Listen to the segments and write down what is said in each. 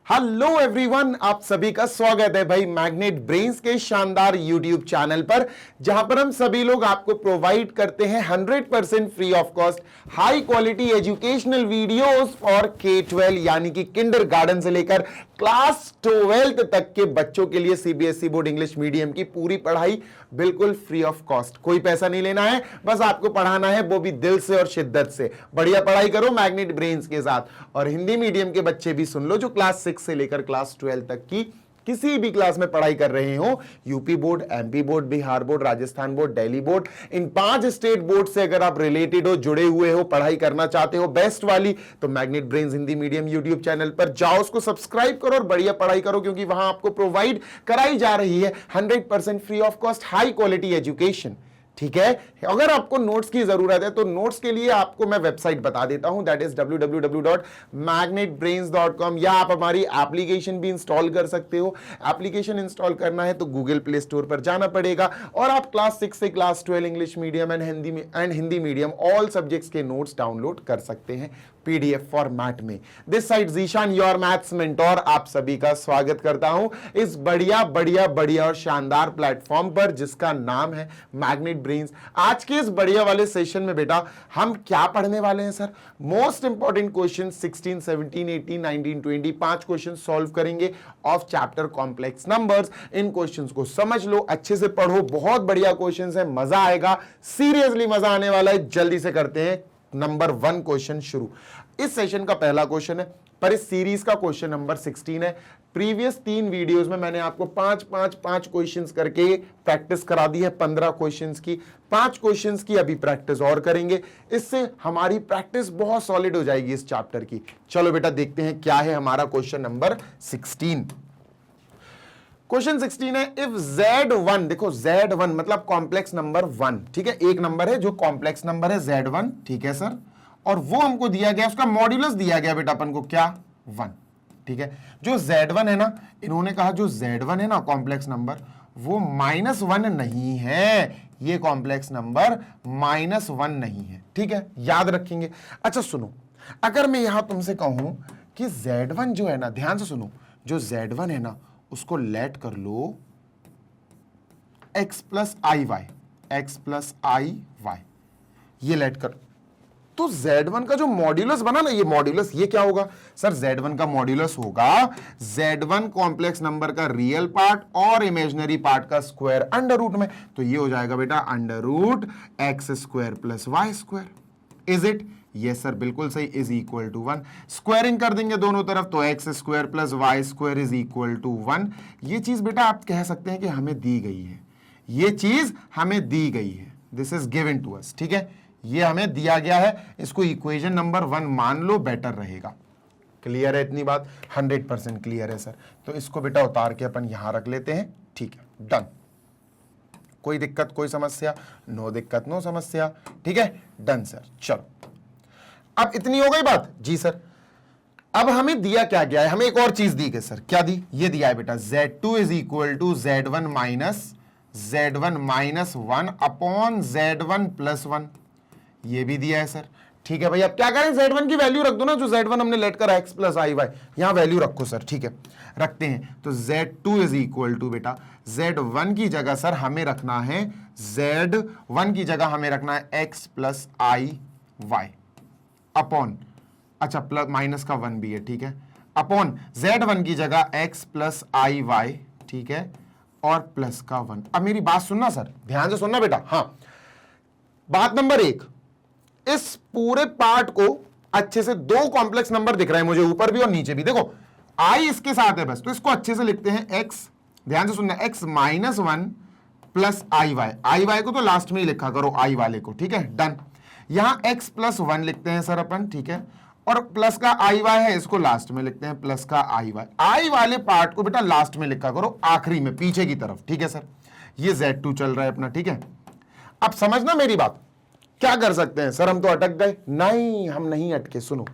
Hello everyone, आप सभी का स्वागत है भाई मैग्नेट ब्रेन्स के शानदार यूट्यूब चैनल पर, जहां पर हम सभी लोग आपको प्रोवाइड करते हैं 100% free of cost high quality educational videos for K-12 यानी कि किंडरगार्टन से लेकर क्लास 12 तक के बच्चों के लिए सीबीएसई बोर्ड इंग्लिश मीडियम की पूरी पढ़ाई बिल्कुल फ्री ऑफ कॉस्ट। कोई पैसा नहीं लेना है, बस आपको पढ़ाना है, वो भी दिल से और शिद्दत से। बढ़िया पढ़ाई करो मैग्नेट ब्रेन्स के साथ। और हिंदी मीडियम के बच्चे भी सुन लो, जो क्लास 6 से लेकर क्लास 12 तक की किसी भी क्लास में पढ़ाई कर रहे हो, UP board, MP board, Bihar board, Rajasthan board, Delhi board, इन 5 स्टेट बोर्ड से अगर आप रिलेटेड हो, जुड़े हुए हो, पढ़ाई करना चाहते हो बेस्ट वाली, तो magnet brains Hindi medium YouTube channel पर जाओ, उसको सब्सक्राइब करो और बढ़िया पढ़ाई करो, क्योंकि वहां आपको प्रोवाइड कराई जा रही है 100% free of cost high quality education. ठीक है। अगर आपको नोट्स की जरूरत है तो नोट्स के लिए आपको मैं वेबसाइट बता देता हूं, दैट इज www.magnetbrains.com, या आप हमारी एप्लीकेशन भी इंस्टॉल कर सकते हो। एप्लीकेशन इंस्टॉल करना है तो गूगल प्ले स्टोर पर जाना पड़ेगा और आप क्लास 6 से class 12 English medium and Hindi medium all subjects के नोट्स डाउनलोड कर सकते हैं पीडीएफ फॉर्मेट में। This side Zeeshan, your maths mentor, आप सभी का स्वागत करता हूं इस बढ़िया बढ़िया बढ़िया और शानदार प्लेटफॉर्म पर जिसका नाम है मैग्नेट ब्रेन्स। आज के इस बढ़िया वाले सेशन में बेटा हम क्या पढ़ने वाले हैं sir? Most important question 16, 17, 18, 19, 20 5 question solve करेंगे ऑफ चैप्टर कॉम्प्लेक्स नंबर्स। इन क्वेश्चंस को समझ लो, अच्छे से पढ़ो, बहुत बढ़िया क्वेश्चंस है, मजा आएगा, सीरियसली मजा आने वाला है। जल्दी से करते हैं नंबर 1 क्वेश्चन शुरू। इस सेशन का पहला क्वेश्चन है, पर इस सीरीज का क्वेश्चन नंबर 16 है। प्रीवियस 3 वीडियोस में मैंने आपको 5 क्वेश्चंस करके प्रैक्टिस करा दी है, 15 क्वेश्चंस की। 5 क्वेश्चंस की अभी प्रैक्टिस और करेंगे, इससे हमारी प्रैक्टिस बहुत सॉलिड हो जाएगी इस चैप्टर की। चलो बेटा देखते हैं क्या है हमारा क्वेश्चन नंबर 16। क्वेश्चन 16 है, इफ Z1, देखो Z1 मतलब कॉम्प्लेक्स नंबर 1, ठीक है, एक नंबर है जो कॉम्प्लेक्स नंबर है Z1, ठीक है सर, और वो हमको दिया गया, उसका मॉड्यूलस दिया गया बेटा अपन को क्या, 1, ठीक है। जो Z1 है ना, इन्होंने कहा जो Z1 है ना कॉम्प्लेक्स नंबर, वो -1 नहीं है, ये कॉम्प्लेक्स नंबर -1 नहीं है, ठीक है, याद रखेंगे। अच्छा सुनो, अगर मैं यहां तुमसे कहूं कि Z1 जो है ना, ध्यान से सुनो, जो Z1 है ना उसको लेट कर लो x प्लस आई वाई, ये लेट कर, तो Z1 का जो मॉड्यूलस बना ना, ये मॉड्यूलस, ये क्या होगा सर? Z1 का मॉड्यूलस होगा Z1 कॉम्प्लेक्स नंबर का रियल पार्ट और इमेजिनरी पार्ट का स्क्वायर अंडर रूट में, तो ये हो जाएगा बेटा under root x square plus y square. Is it? Yes sir, बिल्कुल सही। इज इक्वल टू 1, स्क्वायरिंग कर देंगे दोनों तरफ, तो x square plus y square is equal to 1। ये चीज बेटा आप कह सकते हैं कि हमें दी गई है, ये चीज हमें दी गई है, this is given to us, ठीक है, ये हमें दिया गया है, इसको इक्वेशन नंबर 1 मान लो, बेटर रहेगा। क्लियर है इतनी बात? 100% क्लियर है सर। तो इसको बेटा उतार के अपन यहां रख लेते हैं, ठीक है, डन। कोई दिक्कत, कोई समस्या? नो दिक्कत, नो समस्या, ठीक है, डन सर। चलो अब इतनी हो गई बात जी सर। अब हमें दिया क्या गया है? हमें एक और चीज दी गई सर, क्या दी? ये दिया है बेटा Z2 is equal to Z1 minus 1 upon Z1 plus 1, ये भी दिया है सर, ठीक है भाई। अब क्या करें, Z1 की वैल्यू रख दो ना, जो Z1 हमने लेट कर x प्लस आई वाई, यहां वैल्यू रखो सर, ठीक है, रखते हैं। तो Z2 इज इक्वल टू बेटा Z1 की जगह सर हमें रखना है, Z1 की जगह हमें रखना है x plus i Y upon, अच्छा प्लस माइनस का 1 भी है, ठीक है, अपॉन Z1 की जगह x प्लस आई वाई, ठीक है, और प्लस का 1। अब मेरी बात सुनना सर, ध्यान से सुनना बेटा। हाँ, बात नंबर 1, इस पूरे पार्ट को अच्छे से, 2 कॉम्प्लेक्स नंबर दिख रहे हैं मुझे ऊपर भी और नीचे भी, देखो i इसके साथ है बस, तो इसको अच्छे से लिखते हैं x, ध्यान से सुनना, x minus 1 plus i Y को तो लास्ट में ही लिखा करो, आई वाले को, ठीक है, डन। यहां x प्लस 1 लिखते हैं सर अपन, ठीक है, और प्लस का आई वाई है, इसको लास्ट में लिखते हैं, प्लस का आई वाले पार्ट को बेटा लास्ट में लिखा करो, आखिरी में, पीछे की तरफ, ठीक है सर। ये Z2 चल रहा है अपना, ठीक है। अब समझना मेरी बात, क्या कर सकते हैं सर? हम तो अटक गए। नहीं, हम नहीं अटके, सुनो,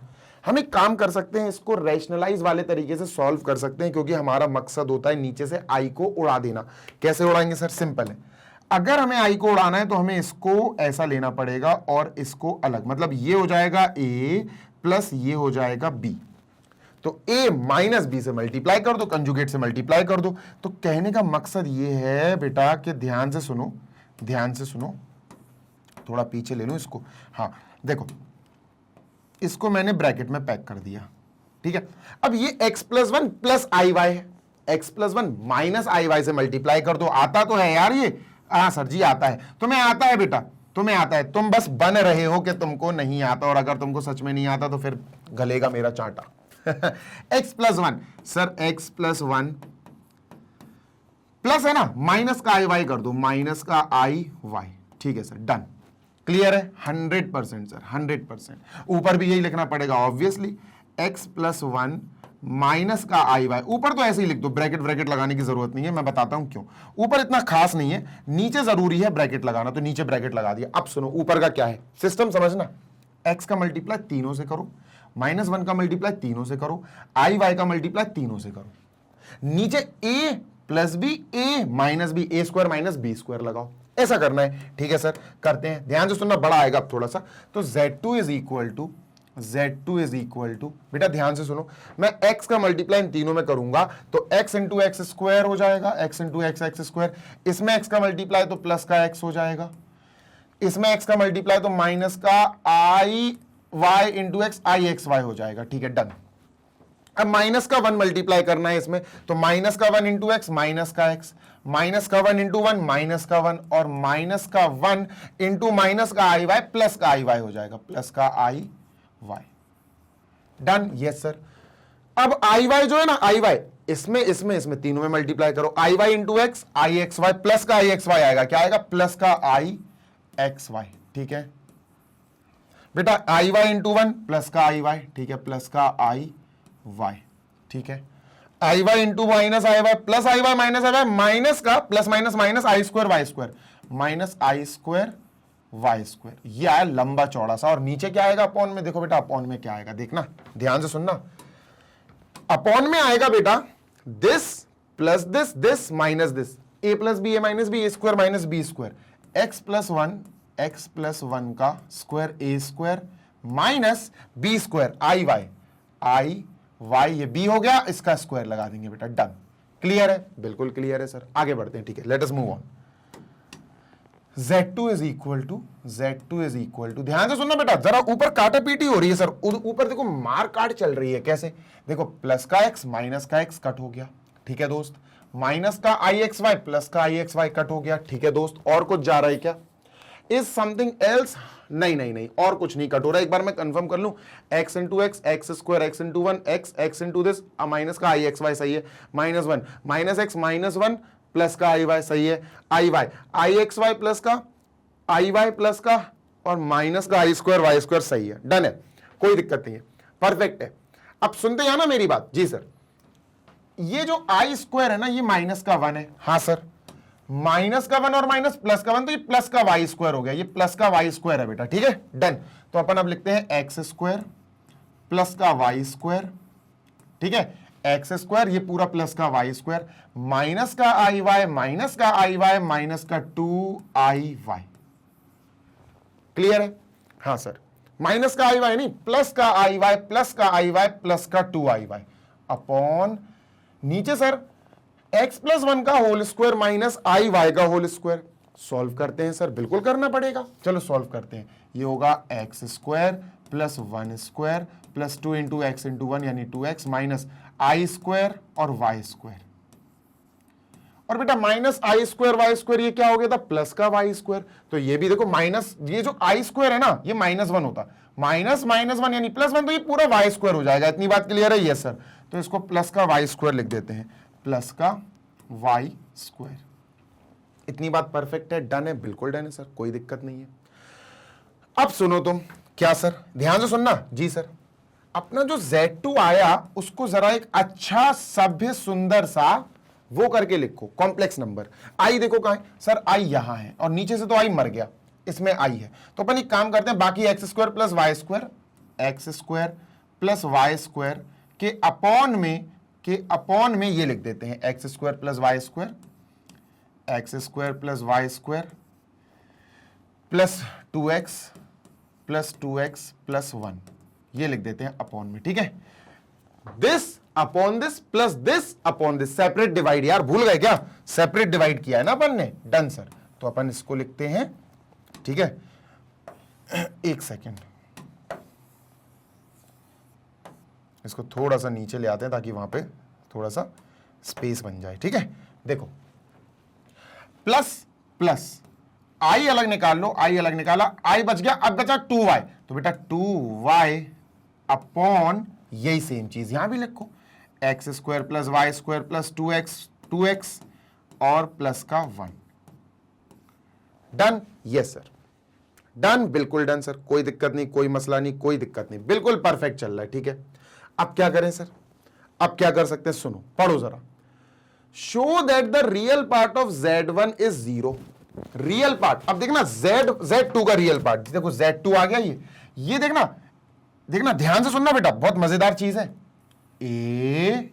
हम एक काम कर सकते हैं, इसको रैशनलाइज वाले तरीके से सॉल्व कर सकते हैं, क्योंकि हमारा मकसद होता है नीचे से आई को उड़ा देना। कैसे उड़ाएंगे सर? सिंपल है, अगर हमें आई को उड़ाना है तो हमें इसको ऐसा लेना पड़ेगा और इसको अलग, मतलब ये हो जाएगा a प्लस ये हो जाएगा b। तो a माइनस बी से मल्टीप्लाई कर दो, कंजुगेट से मल्टीप्लाई कर दो। तो कहने का मकसद ये है बेटा कि ध्यान से सुनो, ध्यान से सुनो, थोड़ा पीछे ले लो इसको। हाँ देखो, इसको मैंने ब्रैकेट में पैक कर दिया, ठीक है। अब ये x plus one plus i Y है, x प्लस वन माइनस आई वाई से मल्टीप्लाई कर दो। आता तो है यार ये, हाँ सर जी आता है, तुम्हें आता है बेटा, तुम्हें आता है, तुम बस बन रहे हो कि तुमको नहीं आता, और अगर तुमको सच में नहीं आता तो फिर गलेगा मेरा चांटा। x plus one, sir x plus one plus है ना, माइनस का आई वाई कर दो, माइनस का आई वाई, ठीक है सर, डन। क्लियर है? 100% सर, 100%। ऊपर भी यही लिखना पड़ेगा obviously, x plus one minus का आई वाई। ऊपर तो ऐसे ही लिख दो, ब्रैकेट ब्रैकेट लगाने की जरूरत नहीं है, मैं बताता हूं क्यों। ऊपर इतना खास नहीं है, नीचे जरूरी है ब्रैकेट लगाना, तो नीचे ब्रैकेट लगा दिया। अब सुनो ऊपर का क्या है सिस्टम समझना, x का मल्टीप्लाई तीनों से करो, माइनस वन का मल्टीप्लाई तीनों से करो, आई वाई का मल्टीप्लाई तीनों से करो, नीचे a plus b, a minus b, a square minus b square लगाओ, ऐसा करना है। ठीक है सर, करते हैं, ध्यान से सुनना, बड़ा आएगा अब थोड़ा सा। तो Z2 is equal to, Z2 is equal to, बेटा ध्यान से सुनो, मैं x का मल्टीप्लाई इन तीनों में करूंगा तो x इंटू एक्स स्क्वायर हो जाएगा, x into x x square, इसमें x का मल्टीप्लाई तो प्लस का x हो जाएगा, इसमें x का मल्टीप्लाई तो माइनस का आई वाई इंटू एक्स आई एक्स वाई हो जाएगा। ठीक है, डन। अब माइनस का वन मल्टीप्लाई करना है इसमें, तो माइनस का वन इंटू एक्स माइनस का एक्स, माइनस का वन इंटू वन माइनस का वन, और माइनस का वन इंटू माइनस का आई वाई प्लस का आई वाई हो जाएगा, प्लस का आई वाई। Done, yes sir. अब आई वाई जो है ना, आई वाई इसमें इसमें इसमें तीनों में मल्टीप्लाई करो, आई वाई इंटू एक्स आई एक्स वाई प्लस का आई एक्स वाई आएगा, क्या आएगा, प्लस का आई एक्स वाई। ठीक है बेटा, आई वाई इंटू वन प्लस का आई वाई, ठीक है, प्लस का आई वाई। ठीक है, आई Y into minus I Y plus i Y minus I Y, minus का प्लस माइनस माइनस आई स्क्वायर वाई स्क्वायर माइनस आई स्क्वायर वाई स्क्वायर। ये आया लंबा चौड़ा सा, और नीचे क्या आएगा अपॉन में, देखो बेटा अपॉन में क्या आएगा, देखना ध्यान से सुनना, अपॉन में आएगा बेटा this plus this minus this, a plus b a minus b, a square minus b square, x plus one का square a square minus b square i y, ये बी हो गया, इसका स्क्वायर लगा देंगे बेटा, डन। क्लियर है? बिल्कुल क्लियर है सर, आगे बढ़ते हैं। ठीक है, let us move on. Z2 is equal to, ध्यान से सुनना बेटा, जरा ऊपर काटा पीटी हो रही है सर, ऊपर देखो मार काट चल रही है, कैसे, देखो प्लस का x माइनस का x कट हो गया, ठीक है दोस्त, माइनस का आई एक्स वाई प्लस का आई एक्स वाई कट हो गया, ठीक है दोस्त, और कुछ जा रहा है क्या, इज समथिंग एल्स, नहीं, और कुछ नहीं कट हो रहा है, एक बार मैं कंफर्म कर लूं, x into x x square, x into one x into this, minus का आई एक्स वाई सही है, minus one minus x minus one plus का आई वाई सही है, आई वाई आई एक्स वाई प्लस का आई वाई प्लस का, और माइनस का आई स्क्वायर वाई स्क्वायर सही है, डन है, कोई दिक्कत नहीं है, परफेक्ट है। अब सुनते हैं ना मेरी बात, जी सर, ये जो आई स्क्वायर है ना, ये माइनस का वन है, हाँ सर, माइनस का वन और माइनस प्लस का वन, तो ये प्लस का वाई स्क्वायर हो गया, ये प्लस का वाई स्क्वायर है बेटा, ठीक है, डन। तो अपन अब लिखते हैं एक्स स्क्वायर प्लस का वाई स्क्वायर, ठीक है, एक्स स्क्वायर ये पूरा प्लस का वाई स्क्वायर माइनस का आई वाई माइनस का आई वाई माइनस का 2आई वाई। क्लियर है? हाँ सर, माइनस का आई वाई नहीं, प्लस का आई वाई प्लस का आई वाई प्लस का 2आई वाई अपॉन नीचे सर x प्लस वन का होल स्क्वायर माइनस आई वाई का होल स्क्वायर। सॉल्व करते हैं सर, बिल्कुल करना पड़ेगा, चलो सॉल्व करते हैं। ये होगा x square plus one square plus 2 into x into one यानी 2x माइनस आई स्क्वायर और वाई स्क्वायर, और बेटा माइनस आई स्क्वायर वाई स्क्वायर ये क्या हो गया था, प्लस का वाई स्क्वायर, तो ये भी देखो माइनस, ये जो आई स्क्वायर है ना ये माइनस वन होता, माइनस माइनस वन यानी प्लस वन, तो ये पूरा वाई स्क्वायर हो जाएगा। इतनी बात क्लियर है? यस सर, तो इसको प्लस का वाई स्क्वायर लिख देते हैं, प्लस का वाई स्क्वायर। इतनी बात परफेक्ट है, डन है, बिल्कुल डन है सर, कोई दिक्कत नहीं है। अब सुनो तुम, क्या सर, ध्यान से सुनना, जी सर, अपना जो Z2 आया उसको जरा एक अच्छा सभ्य सुंदर सा वो करके लिखो, कॉम्प्लेक्स नंबर। आई देखो कहां है सर, आई यहां है, और नीचे से तो आई मर गया, इसमें आई है, तो अपन एक काम करते हैं, बाकी x square plus y square, x square plus y square के अपॉन में ये लिख देते हैं, x square plus y square, x square plus y square plus 2x plus one, ये लिख देते हैं अपॉन में, ठीक है। This upon this plus this upon this, separate divide, यार भूल गए क्या, सेपरेट डिवाइड किया है ना अपन ने, डन सर। तो अपन इसको लिखते हैं, ठीक है, एक सेकेंड, इसको थोड़ा सा नीचे ले आते हैं ताकि वहां पे थोड़ा सा स्पेस बन जाए, ठीक है। देखो प्लस प्लस आई अलग निकाल लो, आई अलग निकाला, आई बच गया, अब बचा 2y, तो बेटा 2y अपॉन यही सेम चीज यहां भी लिखो, x square plus y square plus 2x और प्लस का 1। डन, यस सर, डन, बिल्कुल डन सर, कोई दिक्कत नहीं, कोई मसला नहीं, कोई दिक्कत नहीं, बिल्कुल परफेक्ट चल रहा है, ठीक है। अब क्या करें सर, अब क्या कर सकते हैं, सुनो पढ़ो जरा। Show that the real part of Z1 is 0, real part, अब देखना Z2 का रियल पार्ट, देखो Z2 आ गया, ये देखना, देखना ध्यान से सुनना बेटा, बहुत मजेदार चीज है। ए,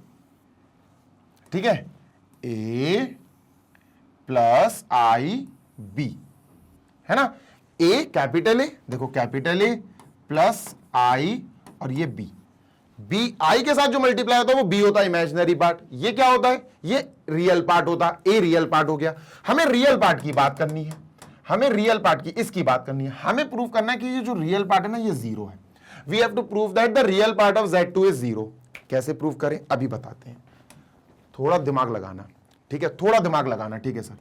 ठीक है, ए प्लस आई बी, है ना, ए कैपिटल ए, देखो कैपिटल ए प्लस आई और ये बी, बी आई के साथ जो मल्टीप्लाई होता है वो बी होता है इमेजिनरी पार्ट, ये क्या होता है, ये रियल पार्ट होता है, ए रियल पार्ट हो गया। हमें रियल पार्ट की बात करनी है, हमें रियल पार्ट की इसकी बात करनी है, हमें प्रूव करना है कि ये जो रियल पार्ट है ना ये 0 है। We have to prove that the real part of Z2 is 0। कैसे प्रूव करें अभी बताते हैं, थोड़ा दिमाग लगाना, ठीक है, थोड़ा दिमाग लगाना, ठीक है सर।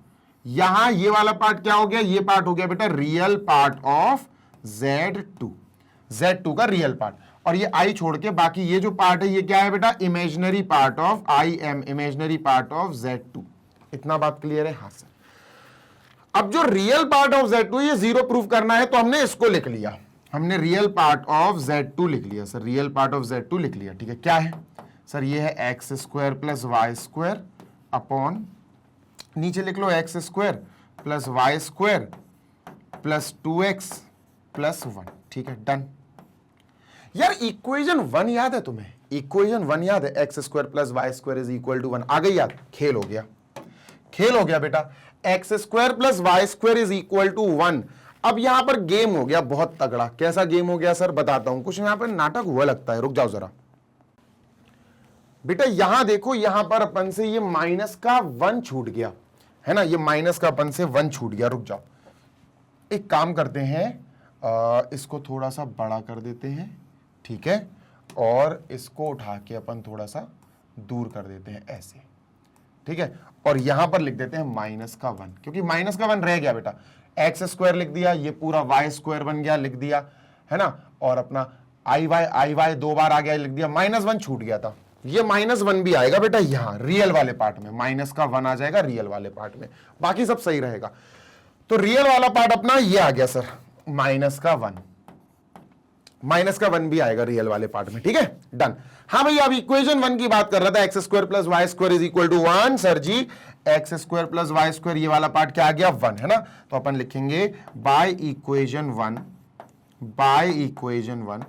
यहां ये वाला पार्ट क्या हो गया, ये पार्ट हो गया बेटा रियल पार्ट ऑफ Z2 का रियल पार्ट, और ये आई छोड़ के बाकी ये जो पार्ट है ये क्या है बेटा, imaginary part of imaginary part of Z2। इतना बात क्लियर है, हाँ सर। अब जो रियल पार्ट ऑफ Z2 ये 0 प्रूव करना है, तो हमने इसको लिख लिया, हमने रियल पार्ट ऑफ Z2 लिख लिया sir, real part of Z2 लिख लिया, ठीक है। क्या है सर, ये है x square plus y square upon, नीचे लिख लो x square plus y square plus 2x plus 1, ठीक है, डन। यार इक्वेशन 1 याद है तुम्हें, इक्वेशन 1 याद है, x square plus y square is equal to 1, आ गई याद, खेल हो गया, खेल हो गया बेटा, x square plus y square is equal to 1। अब यहां पर गेम हो गया बहुत तगड़ा, कैसा गेम हो गया सर बताता हूं, कुछ यहां पर नाटक हुआ लगता है, रुक जाओ जरा बेटा, यहां देखो, यहां पर अपन से ये माइनस का 1 छूट गया है ना, ये माइनस का अपन से 1 छूट गया, रुक जाओ, एक काम करते हैं, इसको थोड़ा सा बड़ा कर देते हैं, ठीक है, और इसको उठा के अपन थोड़ा सा दूर कर देते हैं ऐसे, ठीक है, और यहां पर लिख देते हैं माइनस का 1, क्योंकि माइनस का 1 रह गया बेटा, एक्स स्क्वायर लिख दिया, ये पूरा वाई स्क्वायर बन गया, लिख दिया है ना, और अपना आई वाई 2 बार आ गया, लिख दिया, -1 छूट गया था, ये -1 भी आएगा बेटा यहां रियल वाले पार्ट में, माइनस का 1 आ जाएगा रियल वाले पार्ट में, बाकी सब सही रहेगा। तो रियल वाला पार्ट अपना ये आ गया सर, माइनस का 1 भी आएगा रियल वाले पार्ट में, ठीक है, डन। हाँ भैया, अब इक्वेशन 1 की बात कर रहा था, x square plus y square is equal to 1, sir जी x square plus y square ये वाला पार्ट क्या आ गया 1, है ना, तो अपन लिखेंगे by equation 1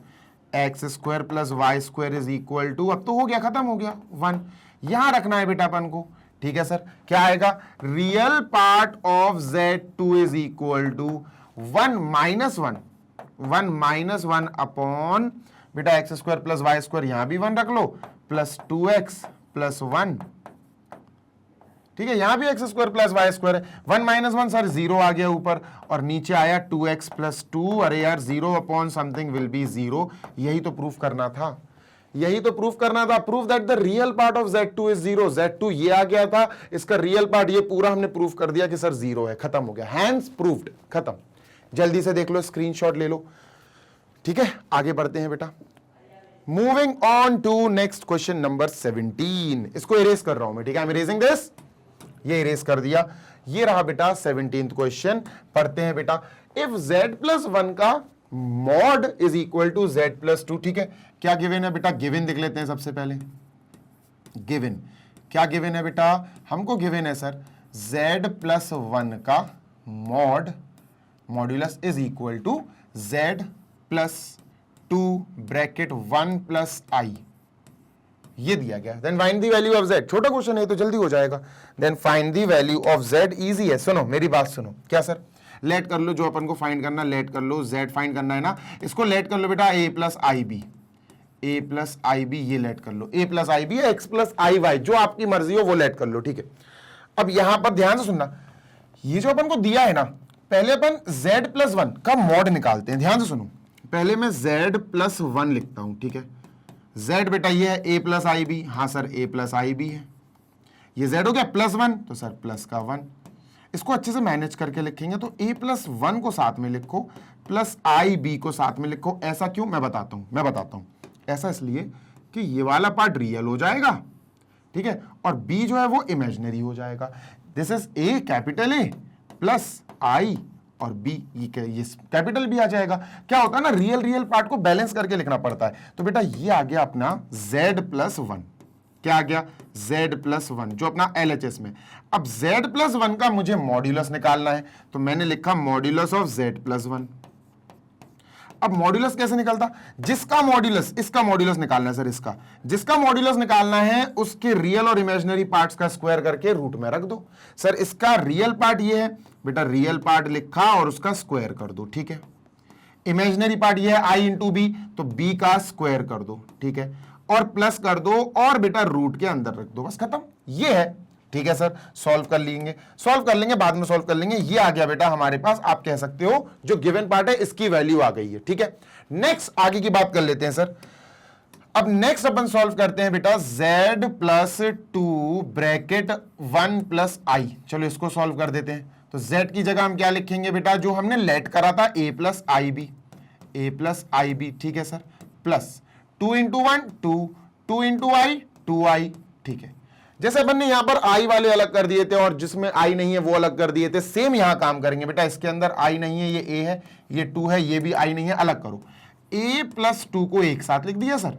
x square plus y square is equal to, अब तो हो गया, खत्म हो गया 1, यहां रखना है बेटा अपन को, ठीक है सर। क्या आएगा, real part of Z2 is equal to 1 minus 1 upon बेटा x square plus y square, यहां भी 1 रख लो, प्लस 2x प्लस 1, ठीक है, यहां भी x square plus y square है, 1 माइनस 1 सर 0 आ गया ऊपर, और नीचे आया 2x प्लस 2, अरे यार 0 अपॉन समथिंग विल बी 0, यही तो प्रूफ करना था, यही तो प्रूफ करना था, proof that the real part of Z2 is 0, Z2 ये आ गया था, इसका रियल पार्ट ये पूरा हमने प्रूफ कर दिया कि सर 0 है, खत्म हो गया, हैंड्स प्रूफ्ड, खत्म। जल्दी से देख लो, स्क्रीनशॉट ले लो, ठीक है, आगे बढ़ते हैं बेटा। Moving on to next question number 17, इसको इरेज कर रहा हूं मैं, ठीक है, आई एम इरेजिंग दिस, ये इरेज कर दिया, ये रहा बेटा 17th क्वेश्चन, पढ़ते हैं बेटा। इफ z+1 का mod is equal to z+2, ठीक है, क्या गिवन है बेटा, गिवन देख लेते हैं सबसे पहले, गिवन क्या गिवन है बेटा, हमको गिवन है सर z+1 का modulus is equal to z+2 bracket 1 plus i, ये दिया गया। Then find the value of z, छोटा क्वेश्चन है तो जल्दी हो जाएगा। Then find the value of z, easy है, सुनो मेरी बात सुनो, क्या सर, लेट कर लो, जो अपन को फाइंड करना लेट कर लो, z फाइंड करना है ना, इसको लेट कर लो बेटा a plus I b, a plus I b, ये लेट कर लो, ए प्लस आई बी या एक्स प्लस आई वाई, जो आपकी मर्जी हो वो लेट कर लो, ठीक है। अब यहां पर ध्यान से सुनना, ये जो अपन को दिया है ना, पहले अपन z प्लस वन का मॉड निकालते हैं। ध्यान से सुनो, पहले मैं z प्लस वन लिखता हूं, ठीक है। z बेटा ये है a प्लस आई बी, हाँ sir a plus I b है, ये z हो गया प्लस वन, तो सर प्लस का वन। इसको अच्छे से मैनेज करके लिखेंगे तो a प्लस वन को साथ में लिखो, प्लस आई बी को साथ में लिखो। ऐसा क्यों, मैं बताता हूं। ऐसा इसलिए कि ये वाला पार्ट रियल हो जाएगा, ठीक है, और b जो है वो इमेजिनरी हो जाएगा। This is a capital A plus i और b, ये कैपिटल भी आ जाएगा। क्या होता है ना, रियल पार्ट को बैलेंस करके लिखना पड़ता है। तो बेटा ये आ गया अपना z प्लस वन, क्या आ गया, z प्लस वन, जो अपना LHS में। अब z प्लस वन का मुझे मॉड्यूलस निकालना है, तो मैंने लिखा modulus of z plus one. अब मॉड्यूलस कैसे निकलता, जिसका मॉड्यूलस, इसका मॉड्यूलस निकालना है सर, इसका जिसका मॉड्यूलस निकालना है उसके रियल और इमेजिनरी पार्ट्स का स्क्वायर करके रूट में रख दो। सर इसका रियल पार्ट ये है बेटा, रियल पार्ट लिखा और उसका स्क्वायर कर दो, ठीक है। इमेजिनरी पार्ट ये है i इंटू बी, तो b का स्क्वायर कर दो, ठीक है, और प्लस कर दो और बेटा रूट के अंदर रख दो, बस खत्म। ये है, ठीक है सर। सॉल्व कर लेंगे, बाद में सॉल्व कर लेंगे। ये आ गया बेटा हमारे पास, आप कह सकते हो जो गिवन पार्ट है इसकी वैल्यू आ गई है, ठीक है। नेक्स्ट आगे की बात कर लेते हैं सर। अब नेक्स्ट अपन सॉल्व करते हैं बेटा z plus two bracket one plus i. चलो इसको सॉल्व कर देते हैं। तो z की जगह हम क्या लिखेंगे बेटा, जो हमने लेट करा था a प्लस आई बी, ठीक है sir, plus two into one two into i two i, ठीक है। जैसे अपन ने यहां पर आई वाले अलग कर दिए थे और जिसमें आई नहीं है वो अलग कर दिए थे, सेम यहां काम करेंगे बेटा। इसके अंदर आई नहीं है, ये a है, ये 2 है, ये भी आई नहीं है, अलग करो। a प्लस 2 को एक साथ लिख दिया सर,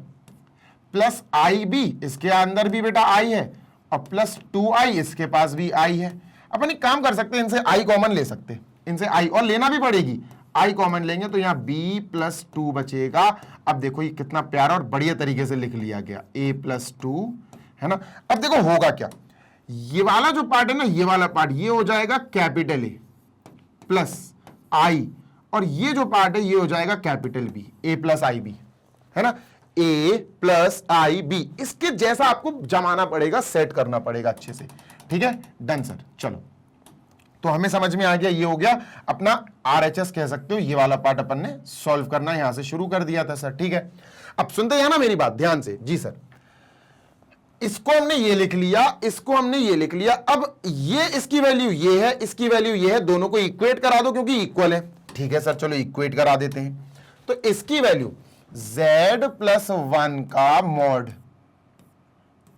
प्लस आई बी, इसके अंदर भी बेटा आई है, और प्लस 2i, इसके पास भी आई है। अपन एक काम कर सकते हैं, इनसे आई कॉमन ले सकते हैं, इनसे आई, और लेना भी पड़ेगी, आई कॉमन लेंगे तो यहां b प्लस 2 बचेगा। अब देखो ये कितना प्यारा और बढ़िया तरीके से लिख लिया गया, a प्लस 2 है ना। अब देखो होगा क्या, ये वाला जो पार्ट है ना, ये वाला पार्ट ये हो जाएगा कैपिटल A प्लस आई, और ये जो पार्ट है ये हो जाएगा capital B, A plus I b, है ना, A प्लस आई बी। इसके जैसा आपको जमाना पड़ेगा, सेट करना पड़ेगा अच्छे से, ठीक है। Done sir. चलो तो हमें समझ में आ गया, ये हो गया अपना RHS कह सकते हो, ये वाला पार्ट अपन ने सॉल्व करना यहां से शुरू कर दिया था सर, ठीक है। अब सुनते हैं ना मेरी बात ध्यान से, जी सर। इसको हमने ये लिख लिया, इसको हमने ये लिख लिया। अब ये इसकी वैल्यू ये है, इसकी वैल्यू ये है, दोनों को इक्वेट करा दो क्योंकि इक्वल है, ठीक है सर। चलो इक्वेट करा देते हैं। तो इसकी वैल्यू z प्लस वन का mod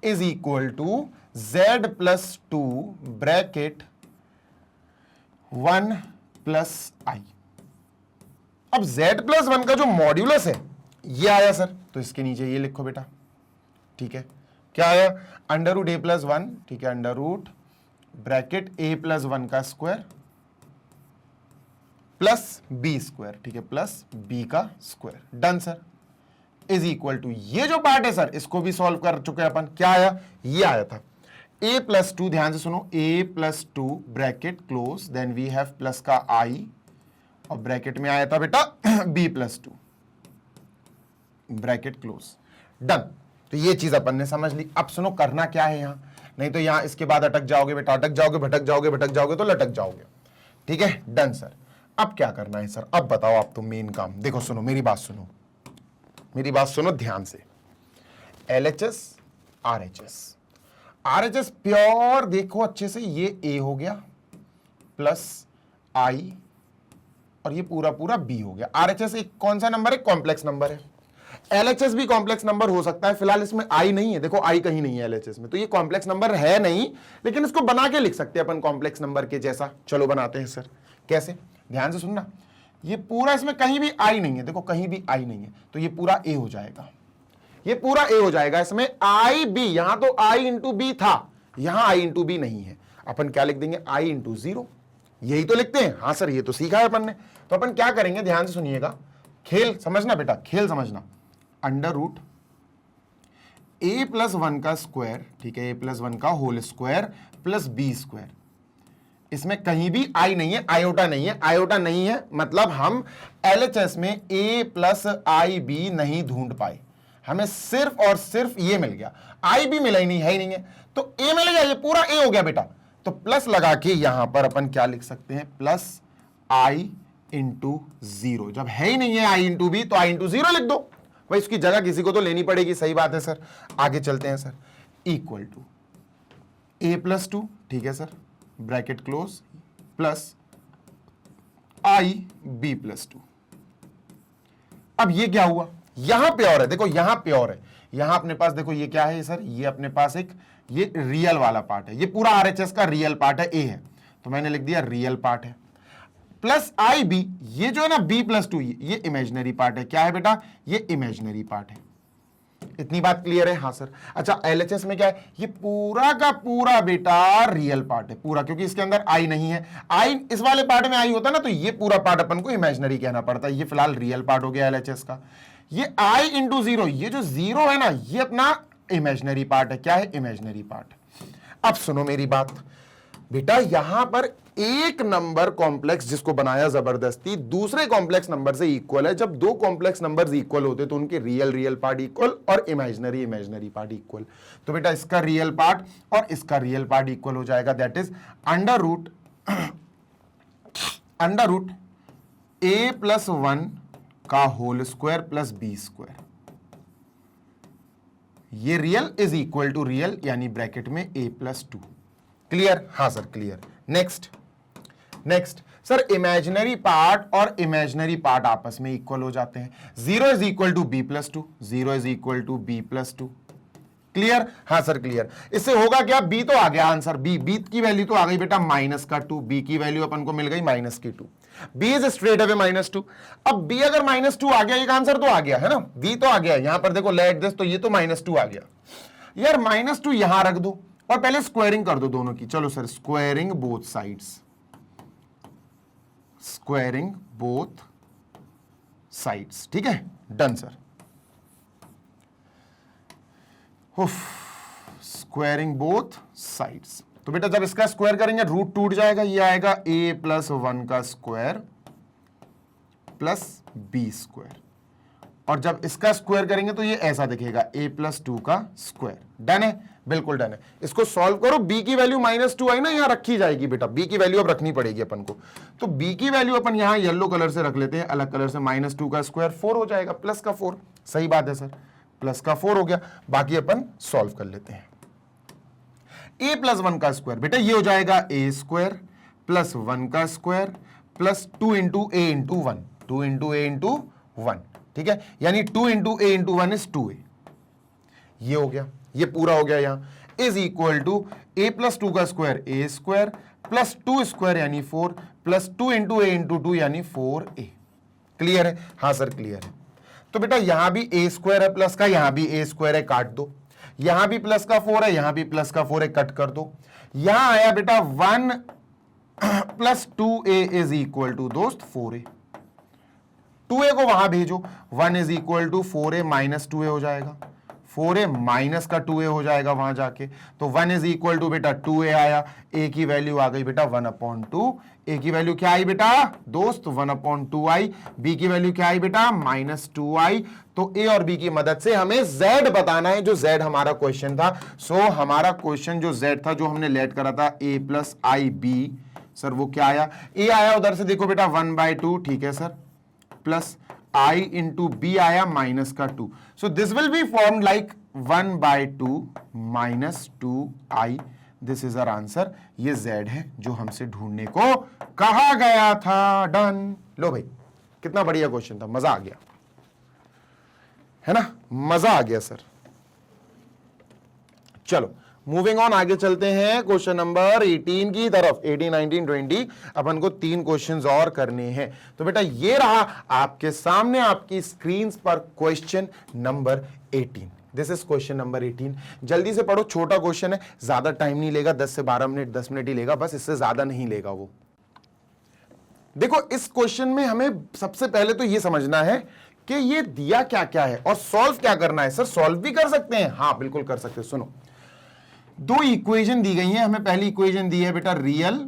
is equal to z plus two bracket one plus i. अब z प्लस वन का जो मॉड्यूलस है ये आया सर, तो इसके नीचे ये लिखो बेटा, ठीक है। क्या आया, under root a plus one, ठीक है, under root bracket a plus one का स्क्वायर प्लस b स्क्वायर, ठीक है, प्लस b का square. Done sir. Is equal to, ये जो पार्ट है सर इसको भी सॉल्व कर चुके हैं अपन। क्या आया, ये आया था a प्लस टू, ध्यान से सुनो, a plus two bracket close, then we have plus का i, और ब्रैकेट में आया था बेटा b plus two bracket close. Done. तो ये चीज अपन ने समझ ली। अब सुनो करना क्या है यहां, नहीं तो यहां इसके बाद अटक जाओगे बेटा, अटक जाओगे, भटक जाओगे तो लटक जाओगे, ठीक है। Done sir. अब क्या करना है सर, अब बताओ आप तो मेन काम। देखो सुनो मेरी बात सुनो ध्यान से। LHS RHS प्योर देखो अच्छे से, ये a हो गया प्लस i, और ये पूरा b हो गया। RHS एक कौन सा नंबर है, कॉम्प्लेक्स नंबर है। LHS भी कॉम्प्लेक्स नंबर हो सकता है, फिलहाल इसमें i नहीं है, देखो i कहीं नहीं है LHS में, तो ये कॉम्प्लेक्स नंबर है नहीं, लेकिन इसको बना के लिख सकते हैं अपन कॉम्प्लेक्स नंबर के जैसा। चलो बनाते हैं सर। कैसे, ध्यान से सुनना। ये पूरा इसमें कहीं भी i नहीं है, देखो कहीं भी i नहीं है, तो ये पूरा a हो जाएगा, ये पूरा a हो जाएगा। इसमें i b, यहां तो i इंटू बी था, यहां i इंटू बी नहीं है, अपन क्या लिख देंगे, i इंटू जीरो, यही तो लिखते हैं। हाँ सर ये तो सीखा है अपन ने। तो अपन क्या करेंगे, ध्यान से सुनिएगा, खेल समझना बेटा, खेल समझना। Under root a plus one का स्क्वायर, ठीक है, a प्लस वन का whole square plus b square. इसमें कहीं भी i नहीं है, आयोटा नहीं है, आयोटा नहीं है मतलब हम LHS में a प्लस आई बी नहीं ढूंढ पाए। हमें सिर्फ और सिर्फ ये मिल गया, आई भी मिला ही नहीं, है ही नहीं है, तो ए मिल गया, ये पूरा ए हो गया बेटा। तो प्लस लगा के यहां पर अपन क्या लिख सकते हैं, प्लस आई इंटू जीरो। जब है ही नहीं है आई इंटू बी तो आई इंटू जीरो लिख दो भाई, इसकी जगह किसी को तो लेनी पड़ेगी। सही बात है सर, आगे चलते हैं sir. Equal to a plus two, ठीक है सर, ब्रैकेट क्लोज, प्लस आई बी प्लस टू। अब ये क्या हुआ, यहां प्योर है, देखो यहां प्योर है, यहां अपने पास देखो ये क्या है सर, ये अपने पास एक ये रियल वाला पार्ट है, ये पूरा आरएचएस का रियल पार्ट है, ए है, तो मैंने लिख दिया रियल पार्ट है। प्लस आई बी, ये जो है ना बी प्लस टू, ये इमेजिनरी पार्ट है। क्या है बेटा, ये इमेजिनरी पार्ट है। इतनी बात क्लियर है? हाँ सर। अच्छा एलएचएस में क्या है, ये पूरा का पूरा बेटा रियल पार्ट है पूरा, क्योंकि इसके अंदर आई नहीं है। आई इस वाले पार्ट में आई होता ना तो ये पूरा पार्ट अपन को इमेजिनरी कहना पड़ता है, ये फिलहाल रियल पार्ट हो गया एलएचएस का। ये आई इंटू जीरो, ये जो जीरो है ना ये अपना इमेजिनरी पार्ट है। क्या है, इमेजिनरी पार्ट। अब सुनो मेरी बात बेटा, यहां पर एक नंबर कॉम्प्लेक्स जिसको बनाया जबरदस्ती दूसरे कॉम्प्लेक्स नंबर से इक्वल है। जब दो कॉम्प्लेक्स नंबर्स इक्वल होते तो उनके रियल पार्ट इक्वल और इमेजिनरी पार्ट इक्वल। तो बेटा इसका रियल पार्ट और इसका रियल पार्ट इक्वल हो जाएगा, that is under root a plus one का whole square plus b square. ये real is equal to real, यानी ब्रैकेट में ए प्लस टू। क्लियर? हाँ sir clear. Next sir, imaginary part और imaginary part आपस में इक्वल हो जाते हैं। Zero is equal to b plus two, zero is equal to b plus two. Clear? हाँ सर क्लियर। इससे होगा क्या, बी तो आ गया आंसर, बी की वैल्यू तो आ गई बेटा माइनस का टू, बी की वैल्यू अपन को मिल गई माइनस की two. B is straight away minus two. अब बी अगर माइनस टू आ गया, एक आंसर तो आ गया है ना, बी तो आ गया। यहां पर देखो लेट दिस, तो ये तो माइनस टू आ गया यार, माइनस टू यहां रख दो और पहले स्क्वायरिंग कर दो दोनों की। चलो sir, squaring both sides, squaring both sides, ठीक है, done sir. Squaring both sides, तो बेटा जब इसका स्क्वायर करेंगे रूट टूट जाएगा, ये आएगा a प्लस वन का स्क्वायर प्लस बी स्क्वायर, और जब इसका स्क्वायर करेंगे तो ये ऐसा दिखेगा a प्लस टू का स्क्वायर। डन है, बिल्कुल डन है। इसको सॉल्व करो, b की वैल्यू माइनस टू आई ना, यहां रखी जाएगी बेटा, b की वैल्यू अब रखनी पड़ेगी अपन को। तो b की वैल्यू अपन यहां येलो कलर से रख लेते हैं, अलग कलर से, माइनस टू का स्क्वायर 4 हो जाएगा, प्लस का 4। सही बात है सर, प्लस का 4 हो गया। बाकी अपन सॉल्व कर लेते हैं। a प्लस वन का स्क्वायर बेटा ये हो जाएगा a स्क्वायर प्लस वन का square plus two into a into one, two into a into one, ठीक है, यानी two into a into one is 2a। ये हो गया, ये पूरा हो गया। यहां is equal to a plus two का square a square plus two square यानी 4 plus two into a into two यानी 4a। क्लियर है? हाँ सर क्लियर है। तो बेटा यहां भी a स्क्वायर है प्लस का, यहां भी a स्क्वायर है, काट दो। यहां भी प्लस का 4 है, यहां भी प्लस का 4 है, कट कर दो। यहां आया बेटा 1 plus 2a is equal to दोस्त 4a। 2a को वहां भेजो, 1 is equal to 4a minus 2a हो जाएगा, 4a माइनस का 2a हो जाएगा वहां जाके। तो 1 इज इक्वल टू बेटा 2a आया, a की वैल्यू आ गई बेटा 1/2। a की वैल्यू क्या आई बेटा दोस्त 1/2i, b की वैल्यू क्या आई बेटा -2i। तो a और b की मदद से हमें z बताना है, जो z हमारा क्वेश्चन था। सो हमारा क्वेश्चन जो z था, जो हमने लेट करा था a plus I b, sir वो क्या आया, a आया उधर से देखो बेटा 1/2, ठीक है sir, plus i into b आया माइनस का 2। So this will be form like 1/2 minus 2i। This is our answer. ये z है जो हमसे ढूंढने को कहा गया था। डन। लो भाई, कितना बढ़िया क्वेश्चन था, मजा आ गया है ना, मजा आ गया सर। चलो मूविंग ऑन, आगे चलते हैं क्वेश्चन नंबर 18 की तरफ। 18, 19, 20 अपन को 3 क्वेश्चंस और करने हैं। तो बेटा ये रहा आपके सामने आपकी स्क्रीन पर question number 18। This is question number 18। जल्दी से पढ़ो, छोटा क्वेश्चन है, ज्यादा टाइम नहीं लेगा, 10 से 12 मिनट, 10 मिनट ही लेगा बस, इससे ज्यादा नहीं लेगा वो। देखो इस क्वेश्चन में हमें सबसे पहले तो ये समझना है कि ये दिया क्या क्या है और सॉल्व क्या करना है। सर सॉल्व भी कर सकते हैं? हाँ बिल्कुल कर सकते हैं। सुनो, 2 इक्वेशन दी गई हैं हमें। पहली इक्वेशन दी है बेटा रियल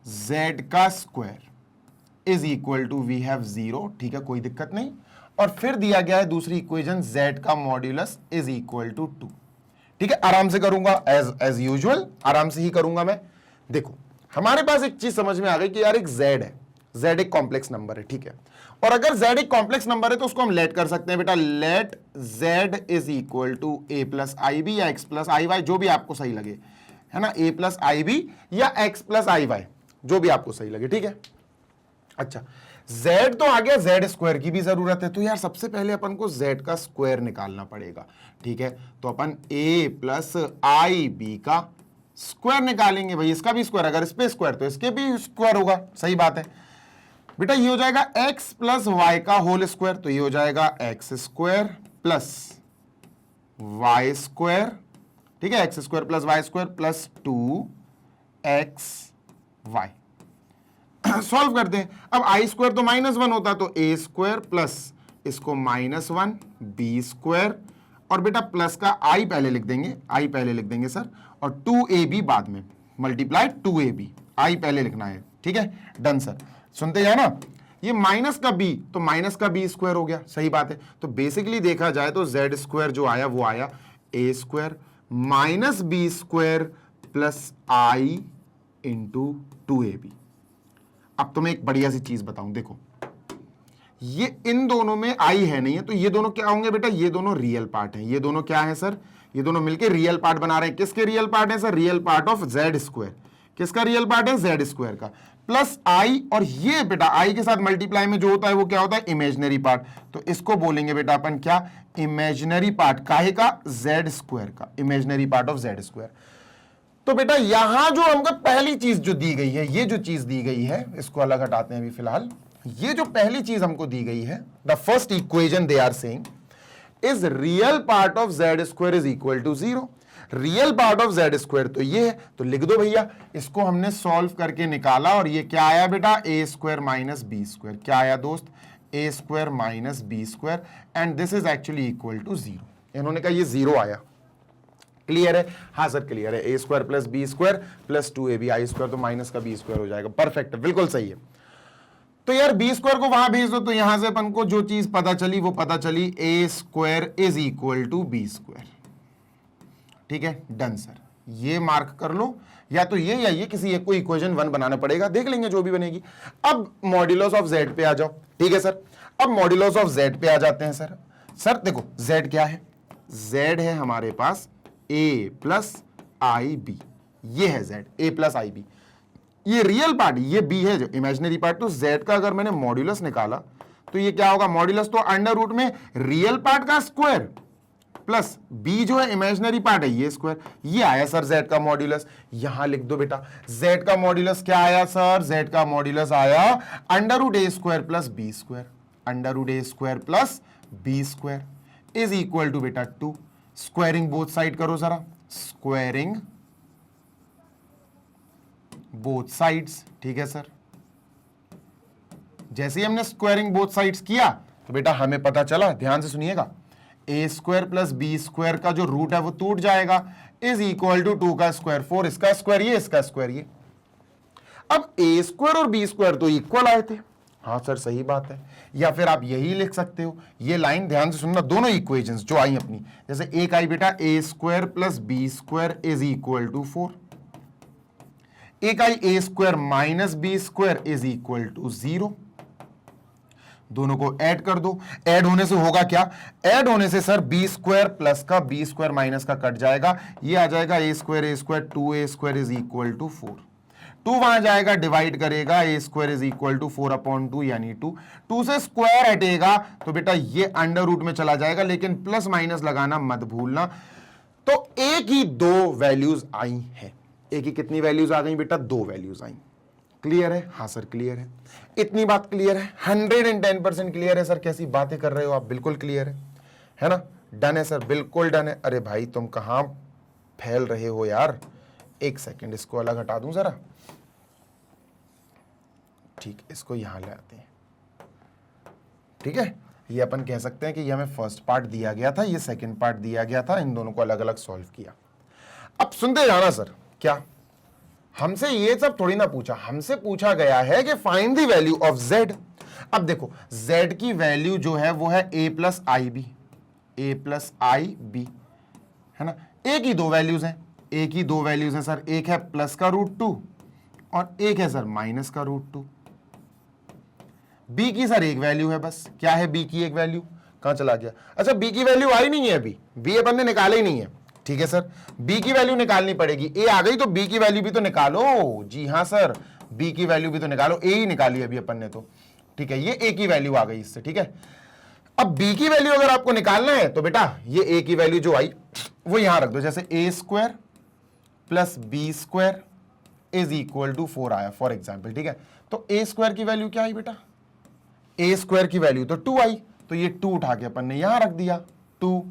z का square is equal to we have 0, ठीक है कोई दिक्कत नहीं। और फिर दिया गया है दूसरी इक्वेशन z का मॉड्यूलस इज इक्वल टू 2। ठीक है, आराम से करूंगा, एज यूजुअल आराम से ही करूंगा मैं। देखो हमारे पास एक चीज समझ में आ गई कि यार एक z है, z एक कॉम्प्लेक्स नंबर है, ठीक है, और अगर z एक कॉम्प्लेक्स नंबर है तो उसको हम लेट कर सकते हैं बेटा, let z is equal to a plus I b या x प्लस आई वाई, जो भी आपको सही लगे, है ना, a प्लस आई बी या x प्लस आई वाई, जो भी आपको सही लगे, ठीक है। अच्छा, z तो आ गया, z स्क्वायर की भी जरूरत है, तो यार सबसे पहले अपन को z का स्क्वायर निकालना पड़ेगा, ठीक है, तो अपन a प्लस आई बी का स्क्वायर निकालेंगे। भाई इसका भी स्क्वायर, अगर इस पे स्क्वायर तो इसके भी स्क्वायर होगा, सही बात है बेटा। ये हो जाएगा x प्लस वाई का होल स्क्वायर, तो ये हो जाएगा x square plus y square, ठीक है, x square plus y square plus 2x y. Solve करते हैं। अब आई स्क्वायर तो -1 होता, तो a स्क्वायर प्लस इसको -1 b स्क्वायर, और बेटा प्लस का i पहले लिख देंगे, i पहले लिख देंगे सर, और 2ab बाद में, मल्टीप्लाई 2ab, i पहले लिखना है, ठीक है, डन सर। सुनते जाए ना, ये माइनस का b, तो माइनस का b स्क्वायर हो गया, सही बात है। तो बेसिकली देखा जाए तो z स्क्वायर जो आया वो आया a square minus b square plus i into 2ab। अब तुम्हें एक बढ़िया सी चीज बताऊं, देखो ये इन दोनों में आई है नहीं है, तो ये दोनों क्या होंगे बेटा, ये दोनों रियल पार्ट हैं। ये दोनों क्या है सर, ये दोनों मिलके रियल पार्ट बना रहे हैं। किसके रियल पार्ट है sir, real part of z square. किसका रियल पार्ट है, जेड स्क्वायर का, प्लस आई, और ये बेटा आई के साथ मल्टीप्लाई में जो होता है वो क्या होता है, इमेजिनरी पार्ट। तो इसको बोलेंगे बेटा अपन क्या, इमेजिनरी पार्ट, काहे का, जेड स्क्वायर का, imaginary part of z square. तो बेटा यहां जो हमको पहली चीज जो दी गई है, ये जो चीज दी गई है, इसको अलग हटाते हैं अभी फिलहाल। ये जो पहली चीज हमको दी गई है, the first equation they are saying is real part of z square is equal to 0। Real part of z square तो ये है, तो लिख दो भैया। इसको हमने सॉल्व करके निकाला और ये क्या आया बेटा, a square minus b square. क्या आया दोस्त, a square minus b square, and this is actually equal to 0। इन्होंने कहा ये 0 आया। क्लियर है, हाँ सर क्लियर है। A square plus b square plus 2ab, i square तो माइनस का बी स्क्वायर हो जाएगा। परफेक्ट, बिल्कुल सही है। तो यार बी स्क्वायर को वहां भेज दो, तो यहां से अपन को जो चीज पता चली वो पता चली, a square is equal to b square. ठीक है, डन सर। ये मार्क कर लो, या तो ये या ये, किसी एक को इक्वेशन 1 बनाना पड़ेगा, देख लेंगे जो भी बनेगी। अब मॉड्यूलस ऑफ जेड पे आ जाओ। ठीक है सर, अब मॉड्यूलस ऑफ जेड पे आ जाते हैं सर। सर देखो जेड क्या है, जेड है हमारे पास ए प्लस आई बी, ये है जेड, ए प्लस आई बी। ये रियल पार्ट, ये बी है जो इमेजिनरी पार्ट। तो जेड का अगर मैंने मॉड्यूलस निकाला तो ये क्या होगा, मॉड्यूलस तो अंडर रूट में रियल पार्ट का स्क्वायर प्लस बी जो है इमेजिनरी पार्ट है ये स्क्वायर। ये आया सर जेड का मॉड्यूलस। यहां लिख दो बेटा, जेड का मॉड्यूलस क्या आया सर, जेड का मॉड्यूलस आया under root a square plus b square. Under root a square plus b square is equal to बेटा 2। स्क्वायरिंग बोथ साइड करो जरा, स्क्वायरिंग बोथ साइड्स। ठीक है सर, जैसे ही हमने स्क्वायरिंग बोथ साइड्स किया तो बेटा हमें पता चला, ध्यान से सुनिएगा, ए स्क्वायर प्लस बी स्क्वायर का जो रूट है वो टूट जाएगा, इज इक्वल टू 2 का स्क्वायर 4, इसका स्क्वायर ये, इसका स्क्वायर ये। अब ए स्क्वायर और बी स्क्वायर तो इक्वल आए थे, हाँ सर सही बात है। या फिर आप यही लिख सकते हो, ये लाइन ध्यान से सुनना, दोनों इक्वेशंस जो आई अपनी, जैसे एक आई बेटा a square plus b square is equal to 4, एक आई a square minus b square is equal to 0। दोनों को ऐड कर दो, ऐड होने से होगा क्या, ऐड होने से सर बी स्क्वायर प्लस का बी स्क्वायर माइनस का कट जाएगा, ये आ जाएगा a square 2a square is equal to 4। 2 वहां जाएगा, डिवाइड करेगा, a square is equal to 4/2 यानी 2। 2 से स्क्वायर हटेगा तो बेटा ये अंडर रूट में चला जाएगा, लेकिन प्लस माइनस लगाना मत भूलना। तो एक ही 2 वैल्यूज आई है, एक ही कितनी वैल्यूज आ गई बेटा, 2 वैल्यूज आई। क्लियर है, हाँ सर क्लियर है, इतनी बात क्लियर है, 110% क्लियर है सर। कैसी बातें कर रहे हो आप, बिल्कुल क्लियर है ना, डन है सर, बिल्कुल डन है। अरे भाई तुम कहां फैल रहे हो यार, एक सेकंड इसको अलग हटा दूं जरा, ठीक, इसको यहां ले आते हैं। ठीक है, ये अपन कह सकते हैं कि ये हमें फर्स्ट पार्ट दिया गया था, ये सेकंड पार्ट दिया गया था, इन दोनों को अलग अलग सॉल्व किया। अब सुनते जाना सर, क्या हमसे ये सब थोड़ी ना पूछा, हमसे पूछा गया है कि find the value of Z. अब देखो z की वैल्यू जो है वो है a plus I b, a plus I b, है ना। a की दो वैल्यूज हैं, a की दो वैल्यूज हैं सर, एक है प्लस का √2 और एक है सर माइनस का √2। b की सर एक वैल्यू है बस, क्या है b की एक वैल्यू, कहां चला गया, अच्छा b की वैल्यू आई नहीं है अभी, b अपन ने निकाले ही नहीं है, ठीक है सर, b की वैल्यू निकालनी पड़ेगी, a आ गई तो b की वैल्यू भी तो निकालो, जी हाँ सर b की वैल्यू भी तो निकालो, a ही निकाली अभी अपन ने तो, ठीक है, ये a की वैल्यू आ गई इससे, ठीक है। अब b की वैल्यू अगर आपको निकालना है तो बेटा ये a की वैल्यू जो आई वो यहां रख दो, जैसे a² plus b² is equal to 4 आया फॉर एग्जाम्पल, ठीक है। तो a² की वैल्यू क्या आई बेटा, a² की वैल्यू तो 2 आई, तो ये 2 उठा के अपन ने यहां रख दिया 2,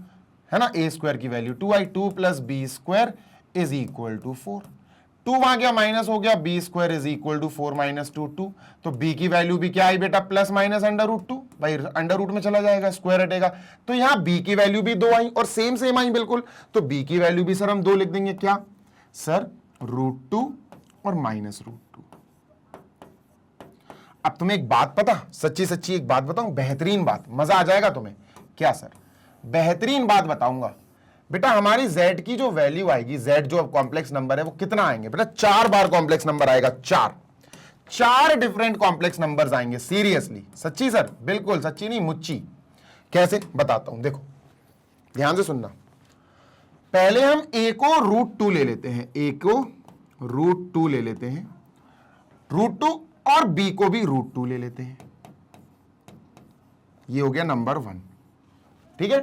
है ना, a² की वैल्यू 2 आई, 2 plus b² is equal to 4, 2 वहां गया माइनस हो गया, b² is equal to 4 minus 2 2, तो b की वैल्यू भी क्या आई बेटा प्लस माइनस √2, भाई अंडर रूट में चला जाएगा, स्क्वायर हटेगा, तो यहां b की वैल्यू भी 2 आई और सेम आई बिल्कुल, तो b की वैल्यू भी सर हम 2 लिख देंगे, क्या सर √2 और माइनस √2। अब तुम्हें एक बात पता, सच्ची एक बात बताऊं, बेहतरीन बात, मजा आ जाएगा तुम्हें, क्या सर, बेहतरीन बात बताऊंगा बेटा, हमारी z की जो वैल्यू आएगी, z जो कॉम्प्लेक्स नंबर है वो कितना आएंगे बेटा, 4 बार कॉम्प्लेक्स नंबर आएगा, 4 डिफरेंट कॉम्प्लेक्स नंबर्स आएंगे, सीरियसली, सच्ची सर, बिल्कुल सच्ची नहीं मुच्ची, कैसे बताता हूं, देखो ध्यान से सुनना, पहले हम a को √2 ले लेते हैं, a को √2 ले लेते हैं, √2 और b को भी √2 ले लेते हैं, ये हो गया नंबर 1, ठीक है,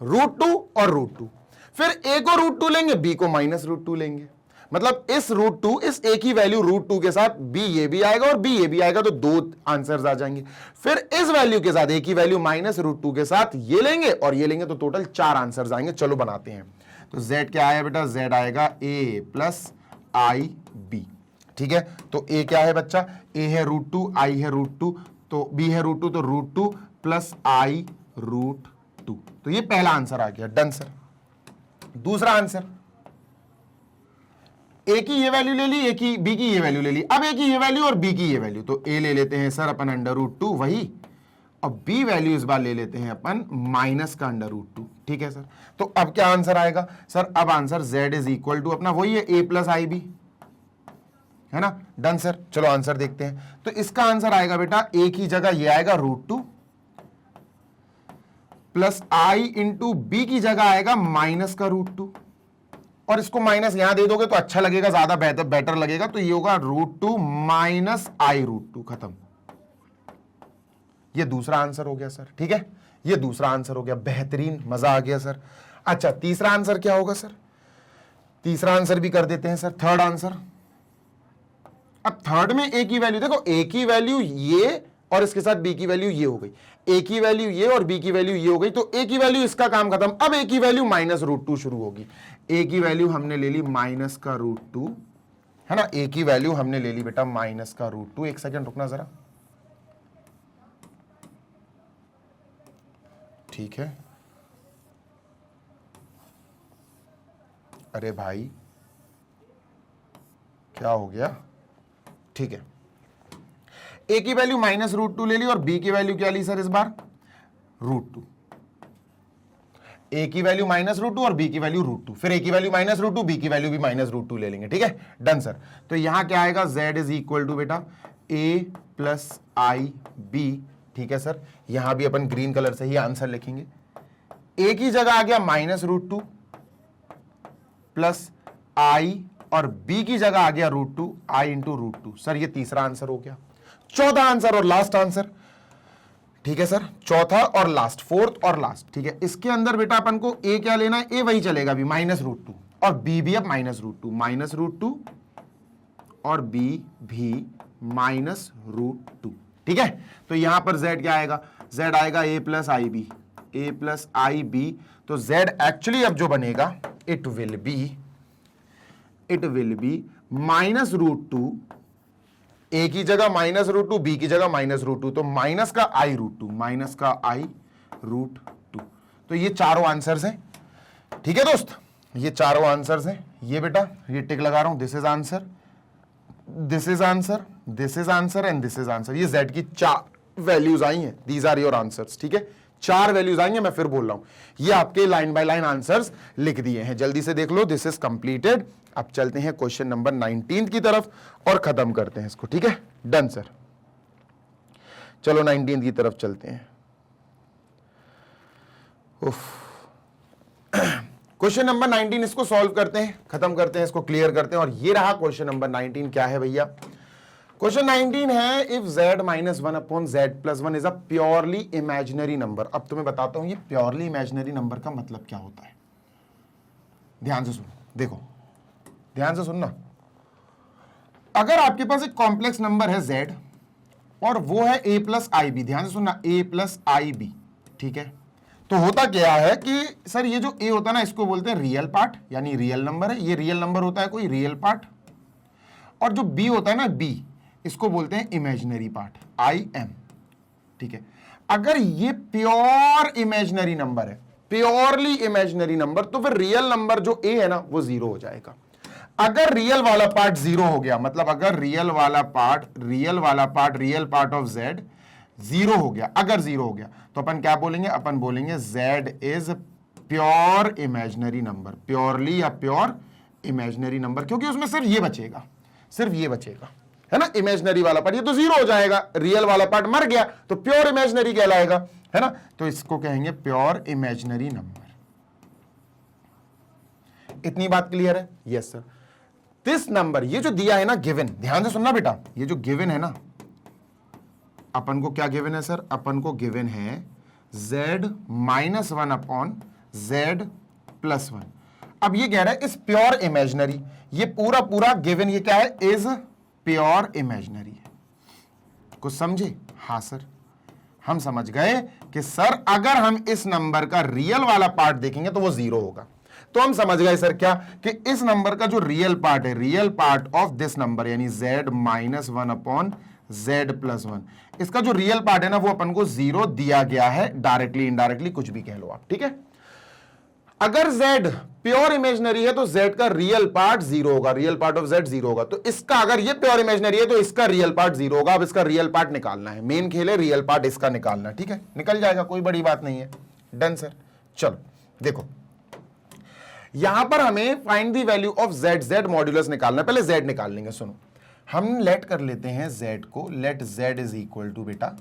√2 और √2, फिर a को √2 लेंगे, b को माइनस √2 लेंगे, मतलब इस √2 इस a की वैल्यू √2 के साथ b ये भी आएगा और b ये भी आएगा, तो 2 आंसर्स आ जाएंगे, फिर इस वैल्यू के साथ a की वैल्यू माइनस √2 के साथ ये लेंगे और ये लेंगे, तो टोटल 4 आंसर्स आएंगे, चलो बनाते हैं। तो z क्या आया बेटा, z आएगा a प्लस आई बी, ठीक है, तो a क्या है बच्चा, a है √2, i है √2, तो b है √2, तो √2 प्लस i √2, तो ये पहला आंसर आ गया, डन सर। दूसरा आंसर, a की ये वैल्यू ले ली, a की b की ये वैल्यू ले ली, अब a की ये वैल्यू और b की ये वैल्यू, तो a ले लेते हैं सर अपन अंडर √2 वही, और b वैल्यू इस बार ले लेते हैं अपन माइनस का अंडर √2, ठीक है सर। तो अब क्या आंसर आएगा सर, अब answer z is equal to अपना वही है a प्लस आई बी, है ना, डन सर। चलो आंसर देखते हैं, तो इसका आंसर आएगा बेटा a की जगह ये आएगा √2 प्लस आई इंटू बी की जगह आएगा माइनस का √2, और इसको माइनस यहां दे दोगे तो अच्छा लगेगा, ज्यादा बेटर लगेगा, तो ये होगा √2 माइनस आई √2, खत्म। ये दूसरा आंसर हो गया सर, ठीक है, ये दूसरा आंसर हो गया, बेहतरीन, मजा आ गया सर। अच्छा तीसरा आंसर क्या होगा सर, तीसरा आंसर भी कर देते हैं सर, थर्ड आंसर। अब थर्ड में a की वैल्यू देखो, a की वैल्यू ये और इसके साथ b की वैल्यू ये हो गई, a की वैल्यू ये और b की वैल्यू ये हो गई, तो a की वैल्यू इसका काम खत्म, अब a की वैल्यू माइनस √2 शुरू होगी, a की वैल्यू हमने ले ली माइनस का √2, है ना, a की वैल्यू हमने ले ली बेटा माइनस का √2, एक सेकंड रुकना जरा, ठीक है, अरे भाई क्या हो गया, ठीक है, a की वैल्यू माइनस √2 ले ली और b की वैल्यू क्या ली सर इस बार √2, a की वैल्यू माइनस √2 और b की वैल्यू √2, फिर a की वैल्यू माइनस √2, b की वैल्यू भी माइनस √2 ले लेंगे, ठीक है, डन सर। तो यहां क्या आएगा, z इज इक्वल टू बेटा a प्लस आई बी, ठीक है सर, यहां भी अपन ग्रीन कलर से ही आंसर लिखेंगे, a की जगह आ गया माइनस √2 प्लस आई और b की जगह आ गया √2 i इंटू √2, सर ये तीसरा आंसर हो गया। चौथा आंसर और लास्ट आंसर, ठीक है सर, चौथा और लास्ट, फोर्थ और लास्ट, ठीक है, इसके अंदर बेटा अपन को a क्या लेना है, a वही चलेगा अभी माइनस √2 और b भी अब माइनस √2 और b भी माइनस √2, ठीक है। तो यहां पर z क्या आएगा, z आएगा a प्लस आई बी, तो z एक्चुअली अब जो बनेगा it will be minus √2, a की जगह माइनस √2, b की जगह माइनस √2, तो माइनस का आई √2, तो ये चारों आंसर्स हैं, ठीक है दोस्त, ये चारों आंसर्स हैं, ये बेटा ये टिक लगा रहा हूं, this is answer, this is answer, this is answer and this is answer, ये z की वैल्यूज आई हैं, दीज आर योर आंसर्स, ठीक है, 4 वैल्यूज आएंगे, मैं फिर बोल रहा हूं, ये आपके लाइन बाय लाइन आंसर्स लिख दिए हैं, जल्दी से देख लो, दिस इज कंप्लीटेड। अब चलते हैं क्वेश्चन नंबर 19 की तरफ और खत्म करते हैं इसको, ठीक है, डन सर। चलो 19 की तरफ चलते हैं। क्वेश्चन नंबर 19 इसको सॉल्व करते हैं, खत्म करते हैं, इसको क्लियर करते हैं, और ये रहा क्वेश्चन नंबर 19। क्या है भैया? क्वेश्चन 19 है, if z minus 1 upon z plus 1 is a purely imaginary number. अब तुम्हें बताता हूं ये प्योरली इमेजिनरी नंबर का मतलब क्या होता है। ध्यान से सुनो, देखो ध्यान से सुनना। अगर आपके पास एक कॉम्प्लेक्स नंबर है z और वो है a प्लस आई बी, ध्यान से सुनना, a प्लस आई बी, ठीक है, तो होता क्या है कि सर ये जो a होता है ना, इसको बोलते हैं रियल पार्ट, यानी रियल नंबर है, ये रियल नंबर होता है कोई रियल पार्ट, और जो b होता है ना b, इसको बोलते हैं इमेजिनरी पार्ट, आई एम, ठीक है। अगर ये प्योर इमेजिनरी नंबर है, प्योरली इमेजिनरी नंबर, तो फिर रियल नंबर जो a है ना वो 0 हो जाएगा। अगर रियल वाला पार्ट 0 हो गया, मतलब अगर रियल पार्ट ऑफ z 0 हो गया, अगर 0 हो गया, तो अपन क्या बोलेंगे? अपन बोलेंगे z is pure imaginary number, purely या प्योर इमेजिनरी नंबर, क्योंकि उसमें सिर्फ ये बचेगा, सिर्फ ये बचेगा, है ना, इमेजिनरी वाला पार्ट, ये तो 0 हो जाएगा, रियल वाला पार्ट मर गया तो प्योर इमेजिनरी कहलाएगा, है ना, तो इसको कहेंगे प्योर इमेजिनरी नंबर। इतनी बात क्लियर है? Yes sir. दिस नंबर, ये जो दिया है ना गिवन, ध्यान से सुनना बेटा, ये जो गिवन है ना, अपन को क्या गिवन है सर? अपन को गिवन है z minus 1 upon z plus 1। अब ये कह रहा है इस प्योर इमेजिनरी, ये पूरा पूरा गिवन ये क्या है? इज प्योर इमेजिनरी है। कुछ समझे? हाँ सर, हम समझ गए कि सर अगर हम इस नंबर का रियल वाला पार्ट देखेंगे तो वो 0 होगा। तो हम समझ गए सर क्या, कि इस नंबर का जो रियल पार्ट है, real part of this number, यानी z minus 1 upon z plus 1, इसका जो रियल पार्ट है ना वो अपन को 0 दिया गया है, डायरेक्टली इनडायरेक्टली कुछ भी कह लो आप, ठीक है। अगर z प्योर इमेजिनरी है तो z का रियल पार्ट 0 होगा, रियल पार्ट ऑफ z 0 होगा, तो इसका, अगर ये प्योर इमेजिनरी है तो इसका रियल पार्ट 0 होगा। अब इसका रियल पार्ट निकालना है, मेन खेल है रियल पार्ट इसका निकालना, ठीक है, निकल जाएगा, कोई बड़ी बात नहीं है। Done sir. चलो देखो, यहां पर हमें find the value of z modulus निकालना है। पहले z निकाल लेंगे, सुनो, हम लेट कर लेते हैं z को, let z is equal to बेटा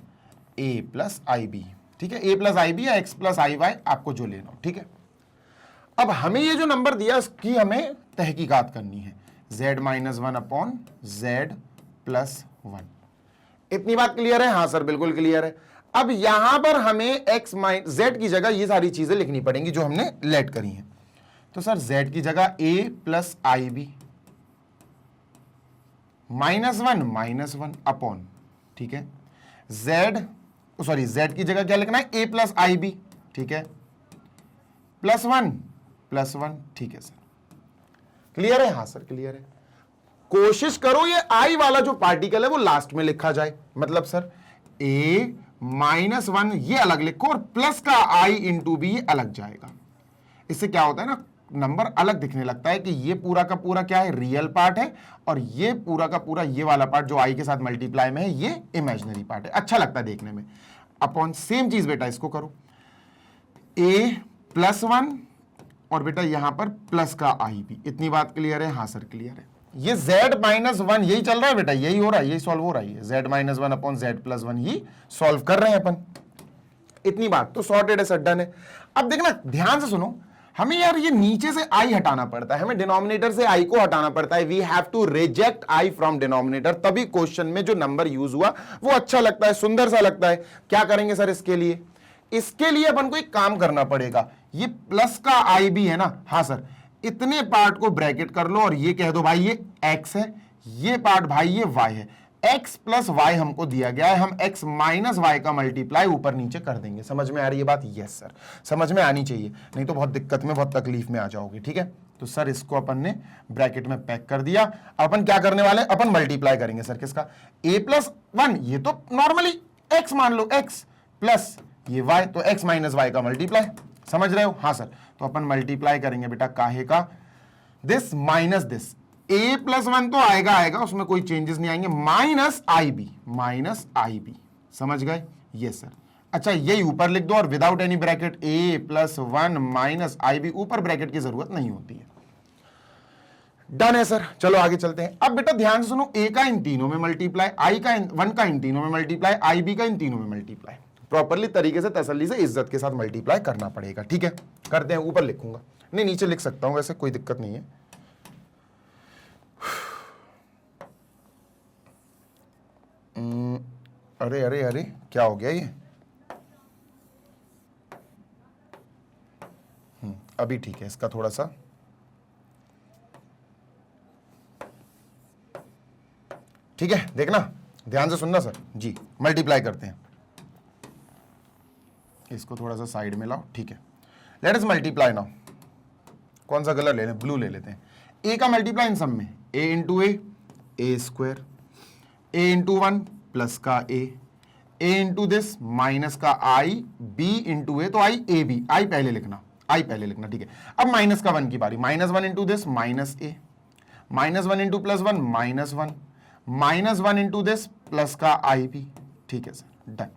a प्लस आई बी, ठीक है, a प्लस आई बी या x प्लस आई वाई, आपको जो लेना हो, ठीक है। अब हमें ये जो नंबर दिया इसकी हमें तहकीकात करनी है, z minus 1 upon z plus 1। इतनी बात क्लियर है? हाँ सर बिल्कुल क्लियर है। अब यहां पर हमें x z की जगह ये सारी चीजें लिखनी पड़ेंगी जो हमने लेट करी हैं। तो सर z की जगह a plus I b minus 1 upon, ठीक है, z की जगह क्या लिखना है? a प्लस आई बी, ठीक है, प्लस 1, ठीक है सर, क्लियर है? हाँ सर क्लियर है। कोशिश करो ये i वाला जो पार्टिकल है वो लास्ट में लिखा जाए, मतलब सर a माइनस 1 ये अलग लिखो और प्लस का i इंटू बी ये अलग जाएगा। इससे क्या होता है ना, नंबर अलग दिखने लगता है कि ये पूरा का पूरा क्या है? रियल पार्ट है, और ये पूरा का पूरा ये वाला पार्ट जो i के साथ मल्टीप्लाई में है ये इमेजिनरी पार्ट है। अच्छा लगता है देखने में। अपॉन सेम चीज बेटा इसको करो, a प्लस 1 और बेटा यहां पर प्लस का आई भी। इतनी बात क्लियर है? हाँ सर क्लियर है। ये z माइनस 1 यही चल रहा है बेटा, यही हो रहा है, यही सॉल्व हो रहा है, z minus 1 upon z plus 1 ही सॉल्व कर रहे हैं अपन। इतनी बात तो सॉर्टेड है सर, डन है। अब देखना ध्यान से सुनो, हमें यार ये नीचे से i हटाना पड़ता है, हमें डिनोमिनेटर से i को हटाना पड़ता है। We have to reject i from denominator, तभी क्वेश्चन में जो नंबर यूज हुआ वो अच्छा लगता है, सुंदर सा लगता है। क्या करेंगे सर इसके लिए? इसके लिए अपन को एक काम करना पड़ेगा, ये प्लस का i भी है ना, हाँ सर, इतने पार्ट को ब्रैकेट कर लो और ये कह दो भाई ये x है, ये पार्ट भाई ये y है। x प्लस वाई हमको दिया गया है, हम x माइनस वाई का मल्टीप्लाई ऊपर नीचे कर देंगे। समझ में आ रही है बात? यस सर, समझ में आनी चाहिए, नहीं तो बहुत दिक्कत में, बहुत तकलीफ में आ जाओगे, ठीक है। तो सर इसको अपन ने ब्रैकेट में पैक कर दिया। अपन क्या करने वाले? अपन मल्टीप्लाई करेंगे सर किसका? a प्लस 1, ये तो नॉर्मली x मान लो, x प्लस ये y, तो x माइनस वाई का मल्टीप्लाई। समझ रहे हो? हाँ सर। तो अपन मल्टीप्लाई करेंगे बेटा काहे का? This minus this, a plus 1 तो आएगा, उसमें कोई चेंजेस नहीं आएंगे, माइनस आई बी, समझ गए? Yes sir. अच्छा यही ऊपर लिख दो और without any bracket a+1 minus IB, ऊपर ब्रैकेट की जरूरत नहीं होती है। डन है सर। चलो आगे चलते हैं। अब बेटा ध्यान से सुनो, a का इन तीनों में मल्टीप्लाई, i का 1 का इन तीनों में मल्टीप्लाई, IB का इन तीनों में मल्टीप्लाई, प्रॉपरली तरीके से तसल्ली से इज्जत के साथ मल्टीप्लाई करना पड़ेगा। ठीक है, करते हैं। ऊपर लिखूंगा, नहीं नीचे लिख सकता हूं, वैसे कोई दिक्कत नहीं है। अरे अरे अरे क्या हो गया ये? अभी ठीक है, इसका थोड़ा सा ठीक है, देखना ध्यान से सुनना सर जी। मल्टीप्लाई करते हैं, इसको थोड़ा सा साइड में लाओ। ठीक है, लेट अस मल्टीप्लाई नाउ। कौन सा कलर ले लें? ब्लू ले लेते हैं। ए का मल्टीप्लाई इन सब में, a into a square, a into 1 plus का a इंटू दिस माइनस का i, b इंटू ए, तो i a b, i पहले लिखना, i पहले लिखना। ठीक है, अब माइनस का 1 की बारी, -1 into this minus a, -1 into +1 -1, -1 into this plus का IB। ठीक है सर, डन।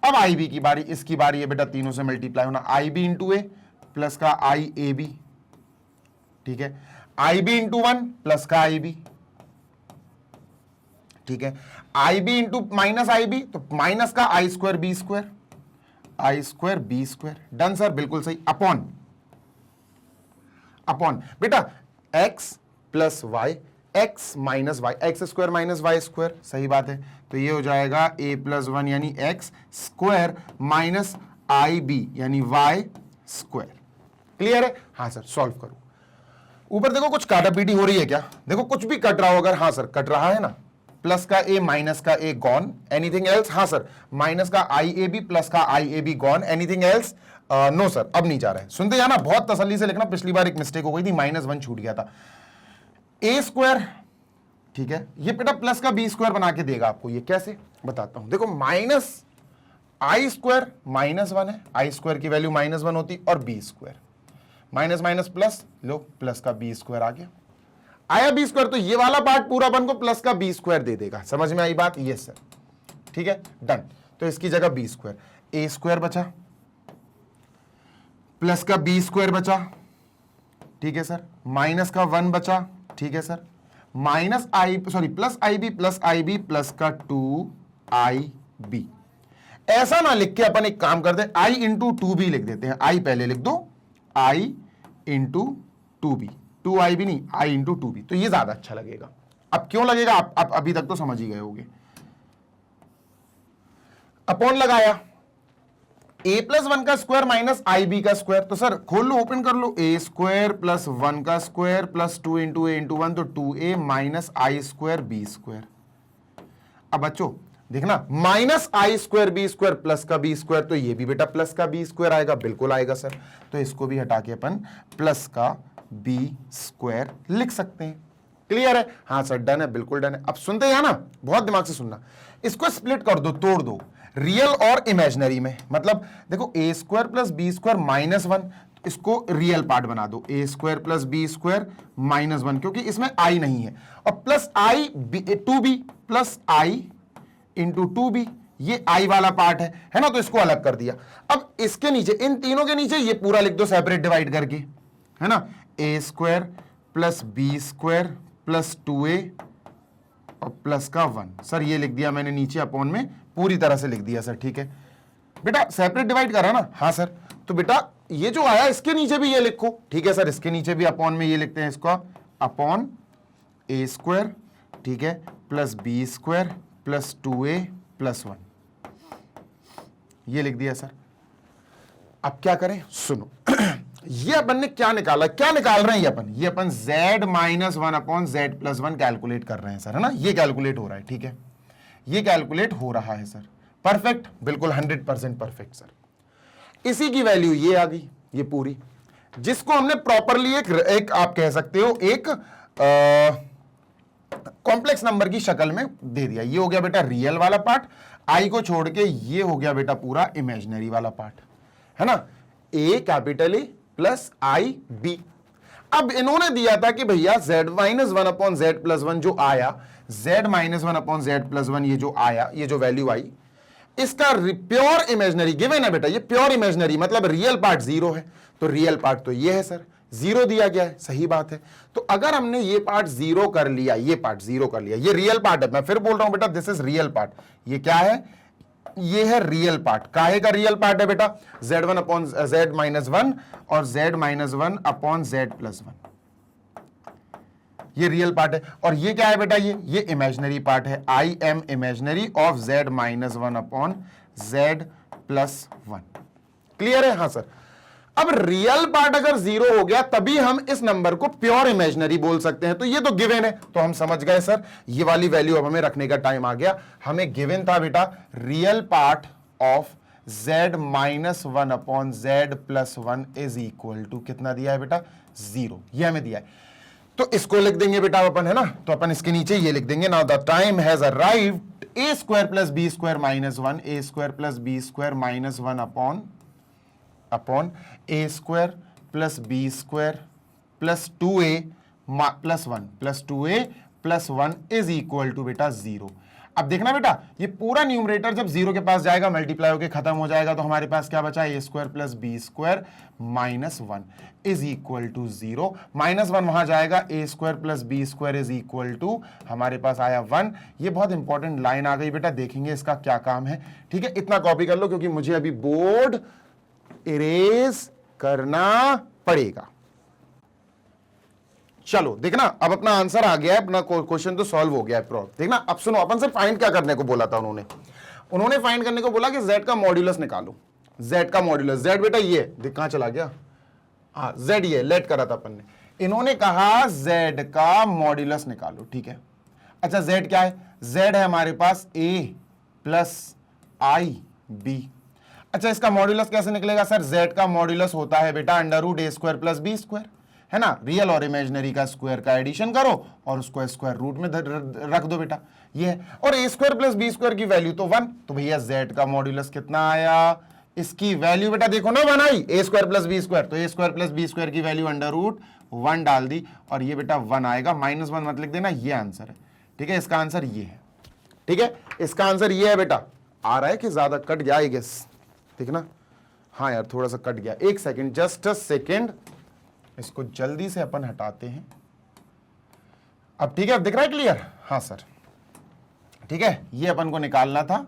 अब IB की बारी, इसकी बारी है बेटा तीनों से मल्टीप्लाई होना, IB इंटू ए प्लस का IAB। ठीक है, IB इंटू 1 प्लस का IB। ठीक है, IB इंटू माइनस IB, तो माइनस का I square B square, I square B square. Done sir, बिल्कुल सही। अपॉन अपॉन बेटा x plus y, x minus y, x square minus y square, सही बात है। तो ये हो जाएगा a+1 यानी x स्क्वायर माइनस IB यानी y स्क्वायर। क्लियर है? हाँ सर, सॉल्व करो। ऊपर देखो कुछ काटापीटी हो रही है क्या? देखो कुछ भी कट रहा हो अगर, हाँ सर कट रहा है ना, प्लस का a माइनस का a गॉन, एनीथिंग एल्स? हाँ सर, माइनस का IAB प्लस का IAB gone, anything else? No sir, अब नहीं जा रहा है। सुनते जाना, बहुत तसल्ली से लिखना, पिछली बार एक मिस्टेक हो गई थी, -1 छूट गया था। a स्क्वायर, ठीक है, ये बेटा प्लस का b स्क्वायर बना के देगा आपको। ये कैसे बताता हूं, देखो माइनस I स्क्वायर -1 है, I स्क्वायर की वैल्यू -1 होती, और b square minus minus plus, लो प्लस का b स्क्वायर आ गया, आया b स्क्वायर, तो ये वाला पार्ट पूरा बन को प्लस का b स्क्वायर दे देगा। समझ में आई बात? यस सर, ठीक है, डन। तो इसकी जगह b स्क्वायर, a स्क्वायर बचा प्लस का b स्क्वायर बचा, ठीक है सर, माइनस का 1 बचा, ठीक है sir, minus plus IB plus का 2IB। ऐसा ना लिख के अपन एक काम करते हैं, I इंटू 2B लिख देते हैं। I पहले लिख दो, I इंटू 2B, 2IB नहीं, I इंटू 2B, तो ये ज्यादा अच्छा लगेगा। अब क्यों लगेगा, आप अभी तक तो समझ ही गए होंगे। अपॉन लगाया, a+1 का स्क्वायर माइनस IB का स्क्वायर, तो सर खोल लो, ओपन कर लो, a स्क्वायर प्लस 1 का square plus 2 into a into 1, तो 2a minus I square B square. अब बच्चों देखना, minus I square B square plus का B स्क्वायर, तो ये भी बेटा प्लस का B स्क्वायर आएगा, बिल्कुल आएगा सर। तो इसको भी हटा के अपन प्लस का B स्क्वायर लिख सकते हैं। क्लियर है? हाँ सर, डन है, बिल्कुल डन है। अब सुनते हैं ना, बहुत दिमाग से सुनना, इसको स्प्लिट कर दो, तोड़ दो, रियल और इमेजिनरी में। मतलब देखो a square plus b square -1, इसको रियल पार्ट बना दो, a square plus b square -1, क्योंकि इसमें i नहीं है, और plus i 2b plus i into 2b, ये i वाला पार्ट है ना, तो इसको अलग कर दिया। अब इसके नीचे, इन तीनों के नीचे ये पूरा लिख दो सेपरेट डिवाइड करके, है ना, a square plus b square plus 2a और प्लस का 1। सर ये लिख दिया मैंने नीचे अपॉन में, पूरी तरह से लिख दिया सर, ठीक है बेटा, सेपरेट डिवाइड करा ना? हाँ सर, तो बेटा ये जो आया इसके नीचे भी ये लिखो, ठीक है सर, इसके नीचे भी अपॉन में ये लिखते हैं, इसका अपॉन a स्क्वायर, ठीक है, plus b square plus 2a plus 1, ये लिख दिया सर। अब क्या करें, सुनो ये अपन ने क्या निकाला, क्या निकाल रहे हैं ये अपन z-1 अपॉन z+1 कैलकुलेट कर रहे हैं सर, है ना, ये कैलकुलेट हो रहा है, ठीक है, ये कैलकुलेट हो रहा है सर, परफेक्ट, बिल्कुल 100% परफेक्ट सर। इसी की वैल्यू ये आ गई, ये पूरी, जिसको हमने प्रॉपरली एक आप कह सकते हो एक कॉम्प्लेक्स नंबर की शक्ल में दे दिया। ये हो गया बेटा रियल वाला पार्ट, आई को छोड़ के ये हो गया बेटा पूरा इमेजिनरी वाला पार्ट, है ना, a capital A plus IB। अब इन्होंने दिया था कि भैया z-1 अपॉन z+1 जो आया, z-1 अपॉन z+1 ये जो आया, ये जो वैल्यू आई, इसका प्योर इमेजनरी गिवन है बेटा, ये प्योर इमेजनरी मतलब रियल पार्ट 0 है, तो रियल पार्ट तो ये है सर, 0 दिया गया है, सही बात है। तो अगर हमने ये पार्ट 0 कर लिया, ये पार्ट 0 कर लिया, ये रियल पार्ट है, मैं फिर बोल रहा हूं बेटा दिस इज रियल पार्ट। ये क्या है? ये है रियल पार्ट। काहे का रियल पार्ट है बेटा? z1 अपॉन z-1 और z-1 अपॉन z+1, ये रियल पार्ट है। और ये क्या है बेटा? ये इमेजनरी पार्ट है। I M imaginary of z-1 upon z+1। Clear है? हाँ सर। अब रियल पार्ट अगर 0 हो गया तभी हम इस नंबर को प्योर इमेजनरी बोल सकते हैं। तो ये तो गिवन है, तो हम समझ गए सर, ये वाली वैल्यू अब हमें रखने का टाइम आ गया। हमें गिवन था बेटा real part of z-1 upon z+1 is equal to कितना दिया है बेटा? 0, ये हमें दिया है। तो इसको लिख देंगे बेटा अपन, है ना? तो अपन इसके नीचे ये लिख देंगे, now the time has arrived a² + b² - 1 a² + b² - 1 upon a² + b² + 2a + 2a + 1 is equal to बेटा 0। अब देखना बेटा, ये पूरा न्यूमरेटर जब 0 के पास जाएगा, मल्टीप्लाई होकर खत्म हो जाएगा, तो हमारे पास क्या बचा? a² + b² - 1 is equal to 0। -1 वहां जाएगा, a² + b² is equal to हमारे पास आया 1। ये बहुत इंपॉर्टेंट लाइन आ गई बेटा, देखेंगे इसका क्या काम है। ठीक है, इतना कॉपी कर लो क्योंकि मुझे अभी बोर्ड इरेज करना पड़ेगा। चलो देखना, अब अपना आंसर आ गया है, अपना क्वेश्चन तो सॉल्व हो गया है। देखना, अब सुनो, अपन से फाइंड क्या करने को बोला था उन्होंने फाइंड करने को बोला कि z का मॉड्यूलस निकालो। z का मॉड्यूलस, z बेटा ये देख कहां चला गया? हाँ, z ये लेट करा था अपन ने। इन्होंने कहा z का मॉड्यूलस निकालो। ठीक है, अच्छा z क्या है? z है हमारे पास a + ib। अच्छा, इसका मॉड्यूलस कैसे निकलेगा सर? z का मॉड्यूलस होता है बेटा √a² + b², है ना? रियल और इमेजनरी का स्क्वायर का एडिशन करो और उसको स्क्वायर रूट में रख दो बेटा, ये है। और a² + b² की वैल्यू तो 1, तो भैया z का मॉड्यूलस कितना आया? इसकी वैल्यू बेटा देखो ना, 1 आई, a² + b², तो a² + b² की वैल्यू √1 डाल दी और ये बेटा 1 आएगा। -1 मत लिख देना, ये आंसर है। ठीक है, इसका आंसर ये है। ठीक है, इसका आंसर ये है बेटा। आ रहा है कि ज्यादा कट गया? आई गेस देखना, हाँ यार थोड़ा सा कट गया, एक सेकेंड, जस्ट अ सेकेंड, इसको जल्दी से अपन हटाते हैं। अब ठीक है, अब दिख रहा है क्लियर? हाँ सर, ठीक है, ये अपन को निकालना था,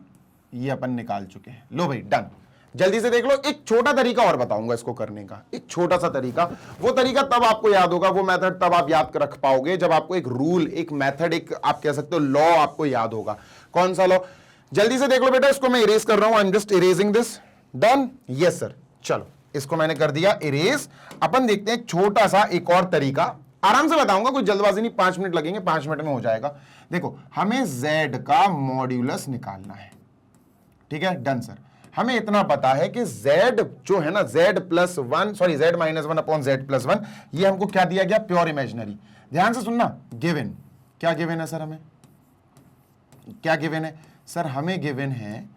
ये अपन निकाल चुके हैं। लो भाई डन, जल्दी से देख लो। एक छोटा तरीका और बताऊंगा इसको करने का, एक छोटा सा तरीका। वो तरीका तब आपको याद होगा, वो मेथड तब आप याद रख पाओगे जब आपको एक रूल, एक मेथड, एक आप कह सकते हो लॉ आपको याद होगा। कौन सा लॉ? जल्दी से देख लो बेटा, इसको मैं इरेज कर रहा हूं, I am just erasing this. Done? Yes sir. चलो इसको मैंने कर दिया इरेज। अपन देखते हैं छोटा सा एक और तरीका, आराम से बताऊंगा, कोई जल्दबाजी नहीं, 5 मिनट लगेंगे, 5 मिनट में हो जाएगा। देखो, हमें z का मॉड्यूलस निकालना है। ठीक है, डन सर। हमें इतना पता है कि z जो है ना, z+1 sorry z-1 upon z+1, ये हमको क्या दिया गया? Pure imaginary. ध्यान से सुनना, गिवन क्या गिवन है सर? हमें क्या गिवन है सर? हमें गिवन है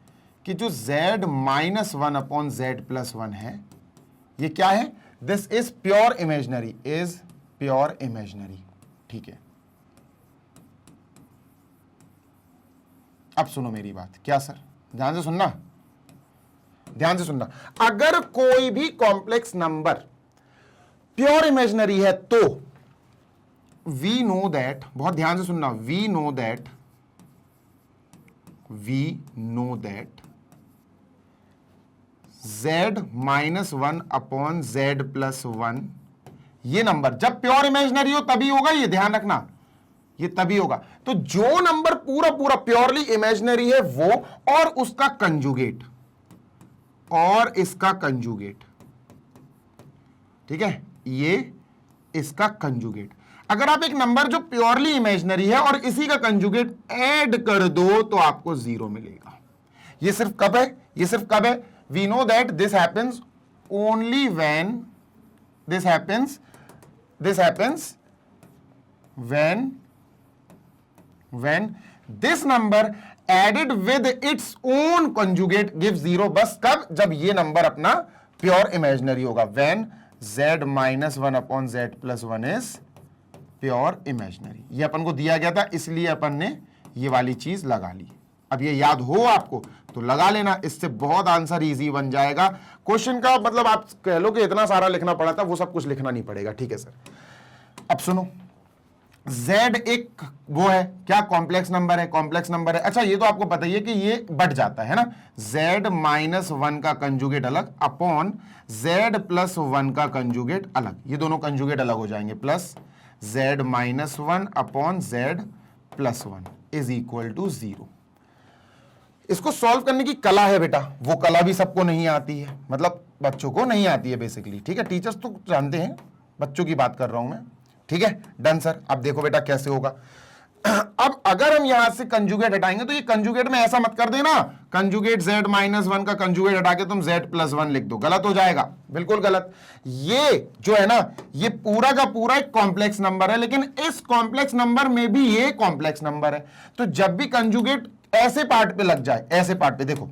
कि जो z-1 अपॉन z+1 है, ये क्या है? This is pure imaginary, is pure imaginary. ठीक है, अब सुनो मेरी बात। क्या सर? ध्यान से सुनना, ध्यान से सुनना। अगर कोई भी कॉम्प्लेक्स नंबर प्योर इमेजनरी है तो वी नो दैट, बहुत ध्यान से सुनना, we know that z-1 upon z+1, ये नंबर जब प्योर इमेजनरी हो तभी होगा, ये ध्यान रखना, ये तभी होगा। तो जो नंबर पूरा पूरा प्योरली इमेजनरी है वो, और उसका कंजुगेट, और इसका कंजुगेट, ठीक है, ये इसका कंजुगेट। अगर आप एक नंबर जो प्योरली इमेजनरी है और इसी का कंजुगेट ऐड कर दो तो आपको 0 मिलेगा। ये सिर्फ कब है? ये सिर्फ कब है? We know that this happens only when when this number added with its own conjugate gives 0। बस कब? जब ये नंबर अपना प्योर इमेजनरी होगा, when z-1 upon z+1 is pure imaginary. ये अपन को दिया गया था, इसलिए अपन ने ये वाली चीज लगा ली। अब ये याद हो आपको तो लगा लेना, इससे बहुत आंसर इजी बन जाएगा। क्वेश्चन का मतलब आप कह लो कि इतना सारा लिखना पड़ा था, वो सब कुछ लिखना नहीं पड़ेगा, ठीक है सर। अब सुनो, z एक वो है क्या, कॉम्प्लेक्स नंबर है, कॉम्प्लेक्स नंबर है। अच्छा ये तो आपको पता ही है कि ये बढ़ जाता है ना, z माइनस 1 का कंजुगेट अलग अपॉन z प्लस 1 का कंजुगेट अलग, ये दोनों कंजुगेट अलग हो जाएंगे, plus z minus 1 upon z plus 1 is equal to 0। इसको सॉल्व करने की कला है बेटा, वो कला भी सबको नहीं आती है, मतलब बच्चों को नहीं आती है बेसिकली, ठीक है। टीचर्स तो जानते हैं, बच्चों की बात कर रहा हूं मैं, ठीक है। Done sir. अब देखो बेटा कैसे होगा। अब अगर हम यहां से कंजुगेट हटाएंगे तो ये कंजुगेट में ऐसा मत कर देना, कंजुगेट z माइनस 1 का कंजुगेट हटा के तुम z प्लस 1 लिख दो, गलत हो जाएगा, बिल्कुल गलत। ये जो है ना, ये पूरा का पूरा एक कॉम्प्लेक्स नंबर है, लेकिन इस कॉम्प्लेक्स नंबर में भी ये कॉम्प्लेक्स नंबर है, तो जब भी कंजुगेट ऐसे पार्ट पे लग जाए, ऐसे पार्ट पे देखो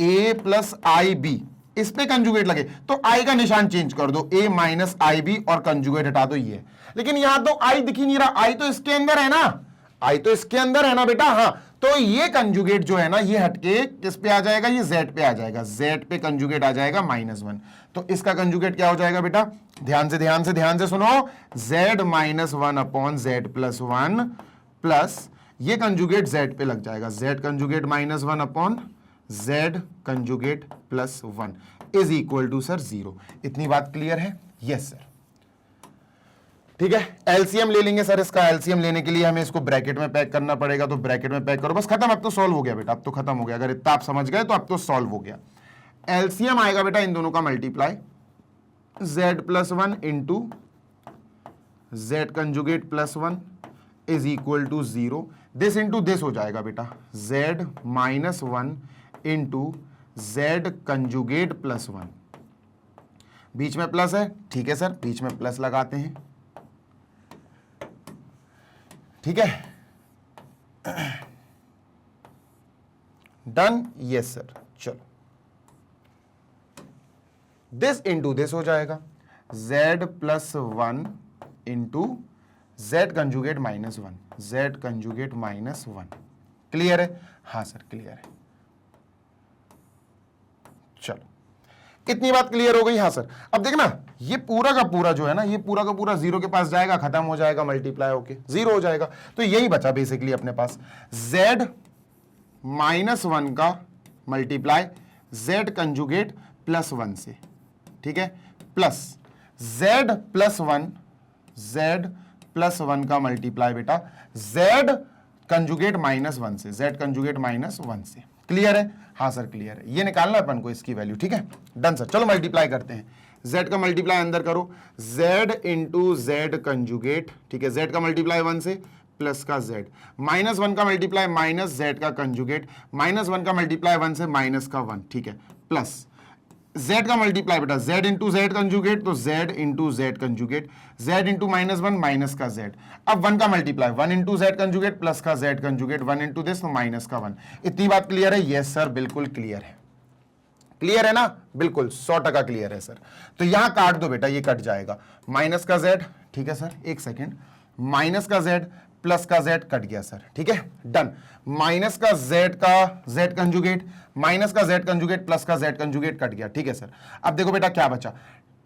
a प्लस आई बी, इस पे कंजुगेट लगे तो i का निशान चेंज कर दो, a माइनस आई बी और कंजुगेट हटा दो ये। लेकिन यहां तो i दिख ही नहीं रहा, i तो इसके अंदर है ना, i तो इसके अंदर है ना बेटा, हाँ। तो ये कंजुगेट जो है ना, ये हटके किस पे आ जाएगा, ये z पे आ जाएगा, z पे कंजुगेट आ जाएगा -1। तो इसका कंजुगेट क्या हो जाएगा बेटा, ध्यान से सुनो, z minus 1 upon z plus 1 plus ये कंजुगेट z पे लग जाएगा, z conjugate -1 upon z conjugate plus 1 is equal to sir 0। इतनी बात क्लियर है? यस सर, ठीक है। एलसीएम ले लेंगे सर, इसका एलसीएम लेने के लिए हमें इसको ब्रैकेट में पैक करना पड़ेगा, तो ब्रैकेट में पैक करो, बस खत्म, अब तो सॉल्व हो गया बेटा, अब तो खत्म हो गया। अगर इतना आप समझ गए तो अब तो सॉल्व हो गया। एलसीएम आएगा बेटा इन दोनों का multiply, z plus 1 into z conjugate plus 1 is equal to 0। This into this हो जाएगा बेटा, z minus 1 into z conjugate plus 1, बीच में प्लस है, ठीक है सर, बीच में प्लस लगाते हैं, ठीक है। Done, yes sir. चलो दिस इंटू दिस हो जाएगा, z plus 1 into z conjugate -1, z conjugate -1। Clear है? हाँ सर क्लियर है। चलो इतनी बात क्लियर हो गई? हाँ सर। अब देखना, ये पूरा का पूरा जो है ना, ये पूरा का पूरा 0 के पास जाएगा, खत्म हो जाएगा, मल्टीप्लाई होके 0 हो जाएगा। तो यही बचा बेसिकली अपने पास, z माइनस 1 का मल्टीप्लाई z कंजुगेट प्लस 1 से, ठीक है, plus z plus 1, z plus 1 का मल्टीप्लाई बेटा z कंजुगेट -1 से, z कंजुगेट -1 से। क्लियर है? हाँ सर क्लियर है। ये निकालना अपन को इसकी वैल्यू, ठीक है। Done sir. चलो मल्टीप्लाई करते हैं, z का मल्टीप्लाई अंदर करो, z इंटू z कंजुगेट, ठीक है, z का मल्टीप्लाई 1 से प्लस का z, -1 का मल्टीप्लाई माइनस z का कंजुगेट, -1 का मल्टीप्लाई 1 से माइनस का 1, ठीक है, प्लस z का मल्टीप्लाई बेटा z इंटू z कंजुगेट, तो z into z conjugate, z into -1 minus का z। अब 1 का multiply 1 into z conjugate plus का z कंजुगेट, 1 इंटू दिस तो माइनस का 1। इतनी बात क्लियर है? यस सर बिल्कुल क्लियर है। क्लियर है ना? बिल्कुल 100% क्लियर है सर। तो यहां काट दो बेटा, ये कट जाएगा, माइनस का z, ठीक है सर, एक सेकेंड, माइनस का z प्लस का z कट गया सर, ठीक है, डन। माइनस का z कंजुगेट, माइनस का z कंजुगेट प्लस का z कंजुगेट कट गया, ठीक है सर। अब देखो बेटा क्या बचा,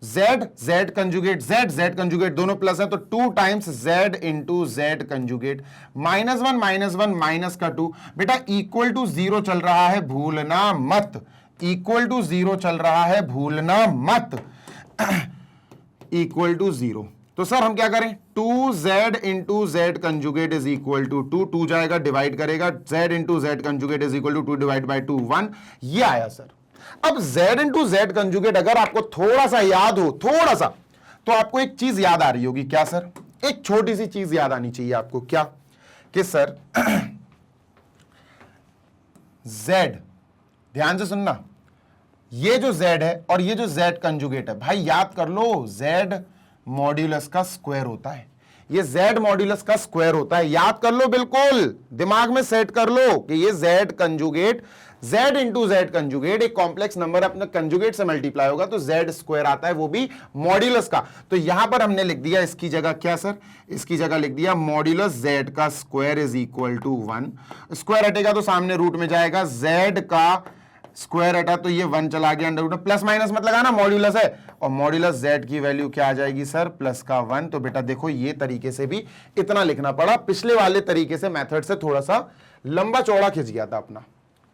z कंजुगेट, z कंजुगेट दोनों प्लस है, तो 2 times z into z conjugate, -1 minus का 2 बेटा इक्वल टू 0 चल रहा है, भूलना मत, इक्वल टू 0 चल रहा है, भूलना मत, इक्वल टू 0। तो सर हम क्या करें, 2z into z conjugate is equal to 2 जाएगा, डिवाइड करेगा, z into z conjugate is equal to 2 divide by 2 1, ये आया सर। अब z इंटू z कंजुगेट अगर आपको थोड़ा सा याद हो, थोड़ा सा, तो आपको एक चीज याद आ रही होगी, क्या सर, एक छोटी सी चीज याद आनी चाहिए आपको, क्या, कि सर z, ध्यान से सुनना, ये जो z है और ये जो z कंजुगेट है, भाई याद कर लो, z मॉड्यूलस का स्क्वायर होता है, ये z मॉड्यूलस का स्क्वायर होता है। याद कर लो, बिल्कुल दिमाग में सेट कर लो कि ये z conjugate, z into Z conjugate, एक कॉम्प्लेक्स नंबर अपने कंजुगेट से मल्टीप्लाई होगा तो z स्क्वायर आता है, वो भी मॉड्यूलस का। तो यहां पर हमने लिख दिया इसकी जगह क्या सर, इसकी जगह लिख दिया मॉड्यूलस z का square is equal to 1। Square हटेगा तो सामने रूट में जाएगा, z का स्क्वायर हटा तो ये 1 चला गया, अंडर रूट में प्लस माइनस मत लगाना, मॉड्यूलस है, और मॉड्यूलस z की वैल्यू क्या आ जाएगी सर, प्लस का 1। तो बेटा देखो ये तरीके से भी इतना लिखना पड़ा, पिछले वाले तरीके से मेथड से थोड़ा सा लंबा चौड़ा खिंच गया था अपना।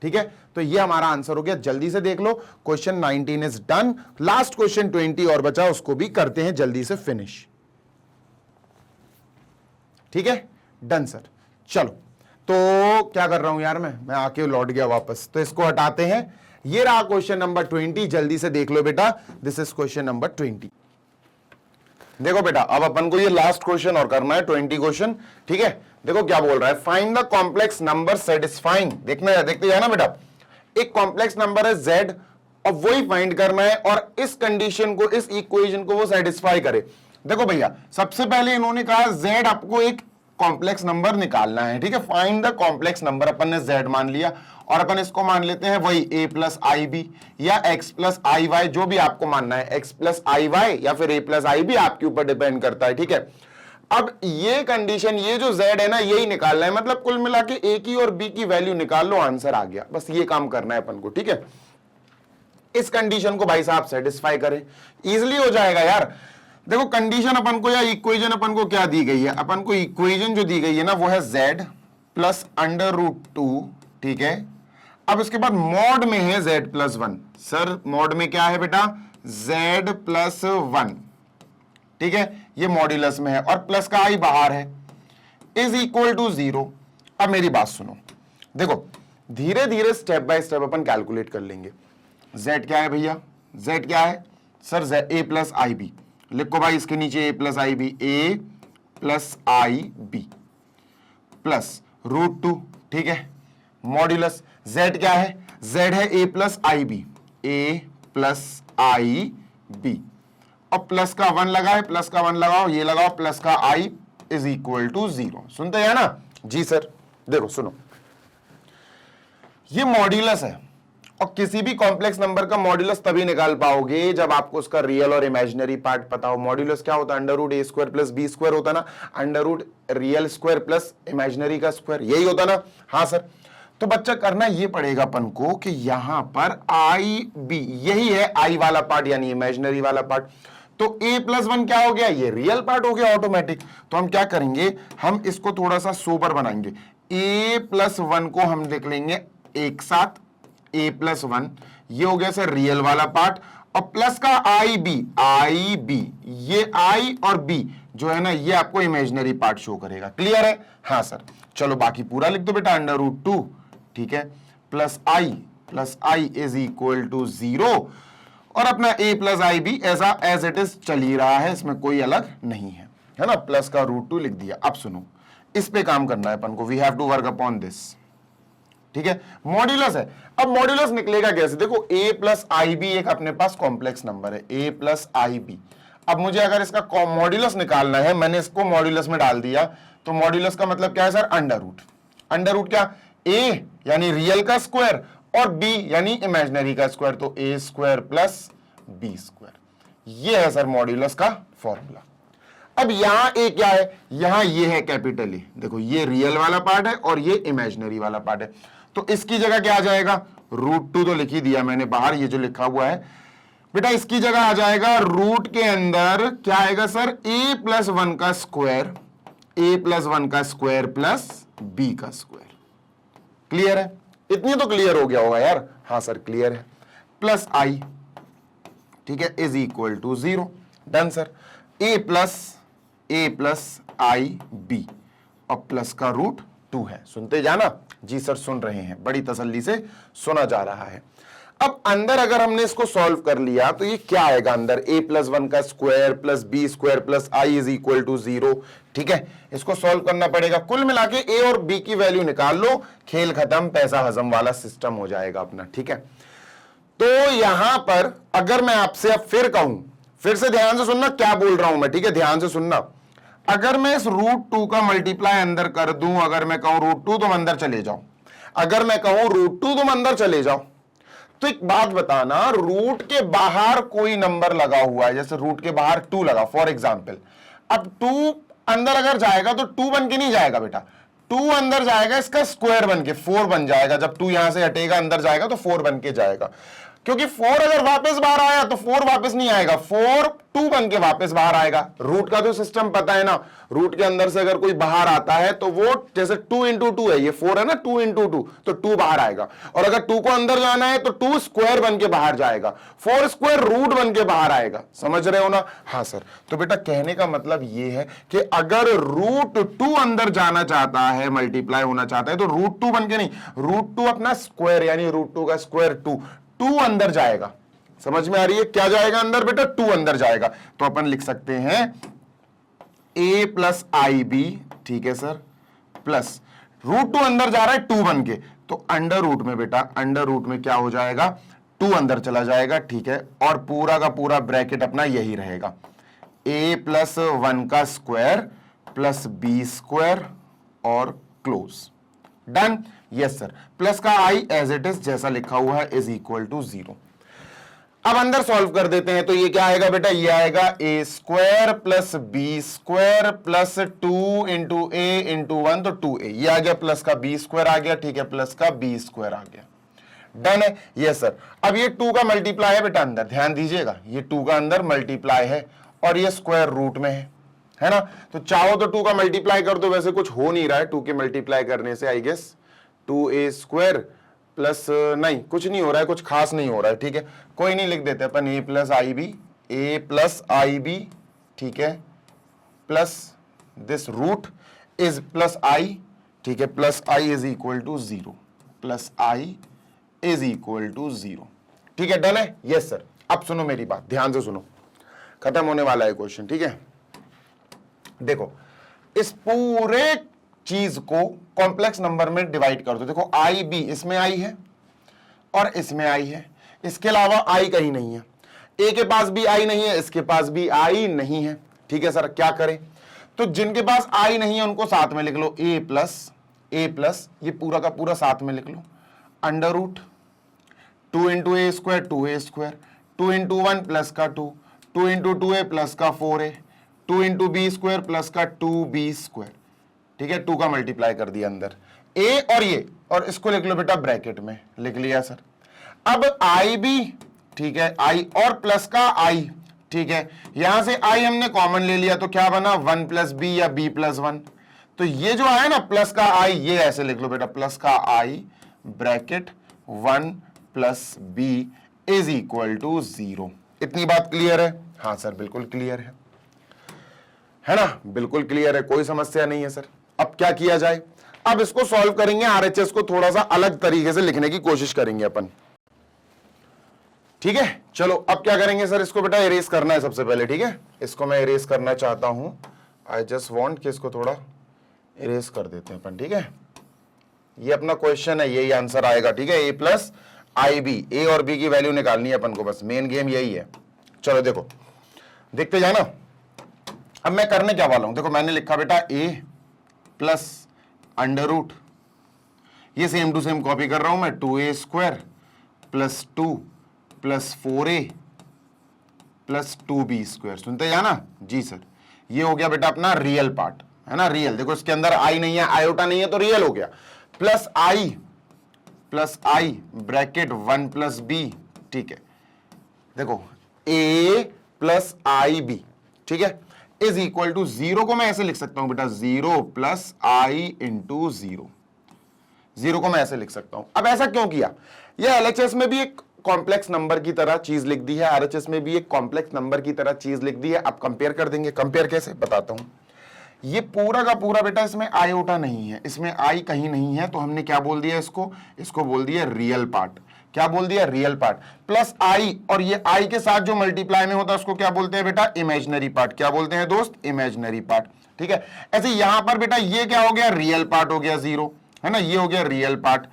ठीक है, तो ये हमारा आंसर हो गया। जल्दी से देख लो, question 19 is done. Last question 20 और बचा, उसको भी करते हैं जल्दी से फिनिश। ठीक है, डन सर। चलो, तो क्या कर रहा हूं यार, मैं आके लौट गया वापस, तो इसको हटाते हैं। ये रहा क्वेश्चन नंबर 20, जल्दी से देख लो बेटा, दिस इज क्वेश्चन नंबर 20। देखो बेटा, अब अपन को ये लास्ट क्वेश्चन और करना है, 20 क्वेश्चन। ठीक है, देखो क्या बोल रहा है, find the complex number satisfying. देखते जाना बेटा, एक कॉम्प्लेक्स नंबर है z, और वही फाइंड करना है, और इस कंडीशन को, इस इक्वेशन को वो सेटिस्फाई करे। देखो भैया, सबसे पहले इन्होंने कहा z आपको एक कॉम्प्लेक्स नंबर निकालना है। ठीक है, फाइंड द कॉम्प्लेक्स नंबर, अपन ने z मान लिया, और अपन इसको मान लेते हैं वही a प्लस आई बी या x प्लस आई वाई, जो भी आपको मानना है, x प्लस आई वाई या फिर a प्लस आई बी, आपके ऊपर डिपेंड करता है। ठीक है, अब ये कंडीशन, ये जो z है ना, यही निकालना है, मतलब कुल मिला के a की और b की वैल्यू निकाल लो, आंसर आ गया। बस ये काम करना है अपन को। ठीक है, इस कंडीशन को भाई साहब सेटिस्फाई करें, इजिली हो जाएगा यार। देखो कंडीशन अपन को या इक्वेशन अपन को क्या दी गई है, अपन को इक्वेशन जो दी गई है ना, वो है z प्लस अंडर रूट 2। ठीक है, अब इसके बाद मॉड में है z प्लस 1। सर मॉड में क्या है बेटा, z प्लस 1। ठीक है, ये मॉड्यूलस में है, और प्लस का i बाहर है, इज इक्वल टू 0। अब मेरी बात सुनो, देखो धीरे धीरे स्टेप बाय स्टेप अपन कैलकुलेट कर लेंगे। z क्या है भैया, z क्या है sir, a plus I b, लिखो भाई इसके नीचे a plus I b, a plus I b plus root 2। ठीक है, मॉड्यूलस z क्या है, z है a plus I b, a plus I B, और प्लस का 1 लगा है, प्लस का 1 लगाओ, ये लगाओ प्लस का i इज इक्वल टू 0। सुनते हैं ना जी सर। देखो सुनो, ये मॉड्यूलस है, और किसी भी कॉम्प्लेक्स नंबर का मॉड्यूलस तभी निकाल पाओगे जब आपको उसका रियल और इमेजिनरी पार्ट पता हो। मॉड्यूलस क्या होता है, under root a square plus b square होता ना, under root real square plus imaginary का स्क्वायर, यही होता ना। हाँ सर, तो बच्चा करना ये पड़ेगा अपन को कि यहां पर आई बी, यही है आई वाला पार्ट यानी इमेजिनरी वाला पार्ट। तो a प्लस 1 क्या हो गया, ये रियल पार्ट हो गया ऑटोमेटिक। तो हम क्या करेंगे, हम इसको थोड़ा सा सोबर बनाएंगे, a प्लस 1 को हम लिख लेंगे एक साथ, a प्लस 1, ये हो गया सर रियल वाला पार्ट, और प्लस का आई बी, ये आई और b जो है ना, ये आपको इमेजिनरी पार्ट शो करेगा। क्लियर है? हाँ सर, चलो बाकी पूरा लिख दो बेटा, अंडर रूट 2। ठीक है, plus I is equal to 0, और अपना a प्लस आई बी ऐसा एज इट इज चल ही रहा है, इसमें कोई अलग नहीं है, है ना। प्लस का रूट 2 लिख दिया। अब सुनो, इस पे काम करना है अपन को, we have to work upon this. ठीक है, मॉड्यूलस है, अब मॉड्यूलस निकलेगा कैसे, देखो a प्लस आई बी एक अपने पास कॉम्प्लेक्स नंबर है, a प्लस आई बी। अब मुझे अगर इसका मॉड्यूलस निकालना है, मैंने इसको मॉड्यूलस में डाल दिया, तो मॉड्यूलस का मतलब क्या है सर, अंडर रूट क्या, a यानी रियल का स्क्वायर और b यानी इमेजिनरी का स्क्वायर, तो a square plus b square, ये है सर मॉड्यूलस का फॉर्मूला। अब यहां a क्या है, यहां ये है कैपिटल A, देखो ये रियल वाला पार्ट है और ये इमेजिनरी वाला पार्ट है, तो इसकी जगह क्या आ जाएगा, रूट 2 तो लिख ही दिया मैंने बाहर, ये जो लिखा हुआ है बेटा, इसकी जगह आ जाएगा रूट के अंदर क्या आएगा सर, a प्लस 1 का स्क्वायर, a प्लस 1 का स्क्वायर प्लस b का स्क्वायर। क्लियर है? इतनी तो क्लियर हो गया होगा यार। हाँ सर क्लियर है, प्लस i, ठीक है, is equal to 0। Done sir, a plus I B और प्लस का रूट 2 है। सुनते जाना जी सर, सुन रहे हैं, बड़ी तसल्ली से सुना जा रहा है। अब अंदर अगर हमने इसको सॉल्व कर लिया तो ये क्या आएगा अंदर, a प्लस 1 का square plus b square plus i is equal to 0। ठीक है, इसको सॉल्व करना पड़ेगा, कुल मिला के a और b की वैल्यू निकाल लो, खेल खत्म, पैसा हजम वाला सिस्टम हो जाएगा अपना। ठीक है, तो यहां पर अगर मैं आपसे अब फिर कहूं, फिर से ध्यान से सुनना क्या बोल रहा हूं मैं, ठीक है, ध्यान से सुनना। अगर मैं इस √2 का मल्टीप्लाई अंदर कर दूं, अगर मैं कहूं √2 तुम अंदर चले जाओ, अगर मैं कहूं √2 तुम अंदर चले जाओ, तो एक बात बताना, रूट के बाहर कोई नंबर लगा हुआ है, जैसे रूट के बाहर 2 लगा फॉर एग्जाम्पल, अब 2 अंदर अगर जाएगा तो 2 बन के नहीं जाएगा बेटा, 2 अंदर जाएगा इसका स्क्वायर बन के 4 बन जाएगा, जब 2 यहां से हटेगा अंदर जाएगा तो 4 बन के जाएगा, क्योंकि 4 अगर वापस बाहर आया तो 4 वापस नहीं आएगा, 4 2 बन के वापस बाहर आएगा। रूट का तो सिस्टम पता है ना, रूट के अंदर से अगर कोई बाहर आता है तो वो जैसे 2 इंटू 2 है, ये 4 है ना, 2 इंटू 2 तो 2 बाहर आएगा, और अगर 2 को अंदर जाना है तो 2 स्क्वायर बन के बाहर जाएगा, 4 स्क्वायर रूट बन के बाहर आएगा। समझ रहे हो ना? हाँ सर। तो बेटा कहने का मतलब ये है कि अगर √2 अंदर जाना चाहता है, मल्टीप्लाई होना चाहता है, तो √2 बन के नहीं, √2 अपना स्क्वायर यानी √2 का स्क्वायर 2 अंदर जाएगा। समझ में आ रही है? क्या जाएगा अंदर बेटा? 2 अंदर जाएगा। तो अपन लिख सकते हैं a प्लस आई बी, ठीक है सर, प्लस √2 अंदर जा रहा है 2 बन के, तो अंडर रूट में बेटा, अंडर रूट में क्या हो जाएगा? 2 अंदर चला जाएगा, ठीक है, और पूरा का पूरा ब्रैकेट अपना यही रहेगा, a प्लस 1 का स्क्वायर प्लस b स्क्वायर और close. Done? Yes sir. Plus का आई एज इट इज जैसा लिखा हुआ है इज इक्वल टू 0। अब अंदर सॉल्व कर देते हैं, तो ये क्या आएगा बेटा? ये आएगा a square plus b square plus 2 into a into 1 तो 2a, ये आ गया, प्लस का b स्क्वायर आ गया, ठीक है, प्लस का b स्क्वायर आ गया। डन है? Yes sir. अब ये 2 का मल्टीप्लाई है बेटा अंदर, ध्यान दीजिएगा, ये 2 का अंदर मल्टीप्लाई है और ये स्क्वायर रूट में है ना, तो चाहो तो 2 का मल्टीप्लाई कर दो, वैसे कुछ हो नहीं रहा है 2 के मल्टीप्लाई करने से, I guess 2a square plus, नहीं कुछ नहीं हो रहा है, कुछ खास नहीं हो रहा है, ठीक है, कोई नहीं, लिख देते अपन a प्लस आई बी, ठीक है, plus this root is plus i, ठीक है, plus I is equal to 0, plus I is equal to 0, ठीक है। डन है? Yes sir. अब सुनो मेरी बात, ध्यान से सुनो, खत्म होने वाला है क्वेश्चन, ठीक है। देखो इस पूरे चीज को कॉम्प्लेक्स नंबर में डिवाइड कर दो। देखो आई बी, इसमें आई है और इसमें आई है, इसके अलावा आई कहीं नहीं है, ए के पास भी आई नहीं है, इसके पास भी आई नहीं है, ठीक है सर। क्या करें? तो जिनके पास आई नहीं है उनको साथ में लिख लो, ए प्लस ये पूरा का पूरा साथ में लिख लो, under root 2 into a square 2a square, 2 into 1 plus का 2 इंटू 2a प्लस का 4a, 2 into B square plus का 2b स्क्वायर, ठीक है, 2 का मल्टीप्लाई कर दिया अंदर, a और ये, और इसको लिख लो बेटा ब्रैकेट में, लिख लिया सर। अब आई बी, ठीक है, आई और प्लस का आई, ठीक है, यहां से आई हमने कॉमन ले लिया तो क्या बना? 1 प्लस बी या b प्लस 1, तो ये जो आया ना प्लस का आई, ये ऐसे लिख लो बेटा, प्लस का i bracket 1 plus b is equal to 0। इतनी बात क्लियर है? हाँ सर बिल्कुल क्लियर है ना, बिल्कुल क्लियर है, कोई समस्या नहीं है सर। अब क्या किया जाए? अब इसको सॉल्व करेंगे, आरएचएस को थोड़ा सा अलग तरीके से लिखने की कोशिश करेंगे अपन, ठीक है। चलो अब क्या करेंगे सर? इसको बेटा इरेज करना है सबसे पहले, ठीक है, इसको मैं इरेज करना चाहता हूं, आई जस्ट वांट कि इसको थोड़ा इरेज कर देते हैं अपन, ठीक है। ये अपना क्वेश्चन है, यही आंसर आएगा, ठीक है, ए प्लस आई बी, ए और बी की वैल्यू निकालनी है अपन को, बस मेन गेम यही है। चलो देखो देखते जाए ना। अब मैं करने क्या वाला हूं, देखो मैंने लिखा बेटा a प्लस अंडर रूट, ये सेम टू सेम कॉपी कर रहा हूं मैं, 2a square plus 2 plus 4a plus 2b square, सुनते जाना जी सर। ये हो गया बेटा अपना रियल पार्ट, है ना, रियल। देखो इसके अंदर आई नहीं है, आयोटा नहीं है, तो रियल हो गया, प्लस आई ब्रैकेट 1 प्लस बी, ठीक है, देखो a प्लस आई बी, ठीक है, इज इक्वल टू 0 को मैं ऐसे लिख सकता हूं बेटा, 0 प्लस आई इंटू 0, 0 को मैं ऐसे लिख सकता हूं। अब ऐसा क्यों किया? यह एलएचएस में भी एक कॉम्प्लेक्स नंबर की तरह चीज लिख दी है, आरएचएस में भी एक कॉम्प्लेक्स नंबर की तरह चीज लिख दी है। अब कंपेयर कर देंगे, कंपेयर कैसे बताता हूं। ये पूरा का पूरा बेटा इसमें आयोटा नहीं है, इसमें आई कहीं नहीं है, तो हमने क्या बोल दिया इसको बोल दिया रियल पार्ट। क्या बोल दिया? Real part. प्लस आई, और ये आई के साथ जो मल्टीप्लाई में होता है उसको क्या बोलते हैं बेटा? Imaginary part. क्या बोलते हैं दोस्त? इमेजिनरी पार्ट, ठीक है। ऐसे यहां पर बेटा ये क्या हो गया? रियल पार्ट हो गया 0, है ना, ये हो गया रियल पार्ट,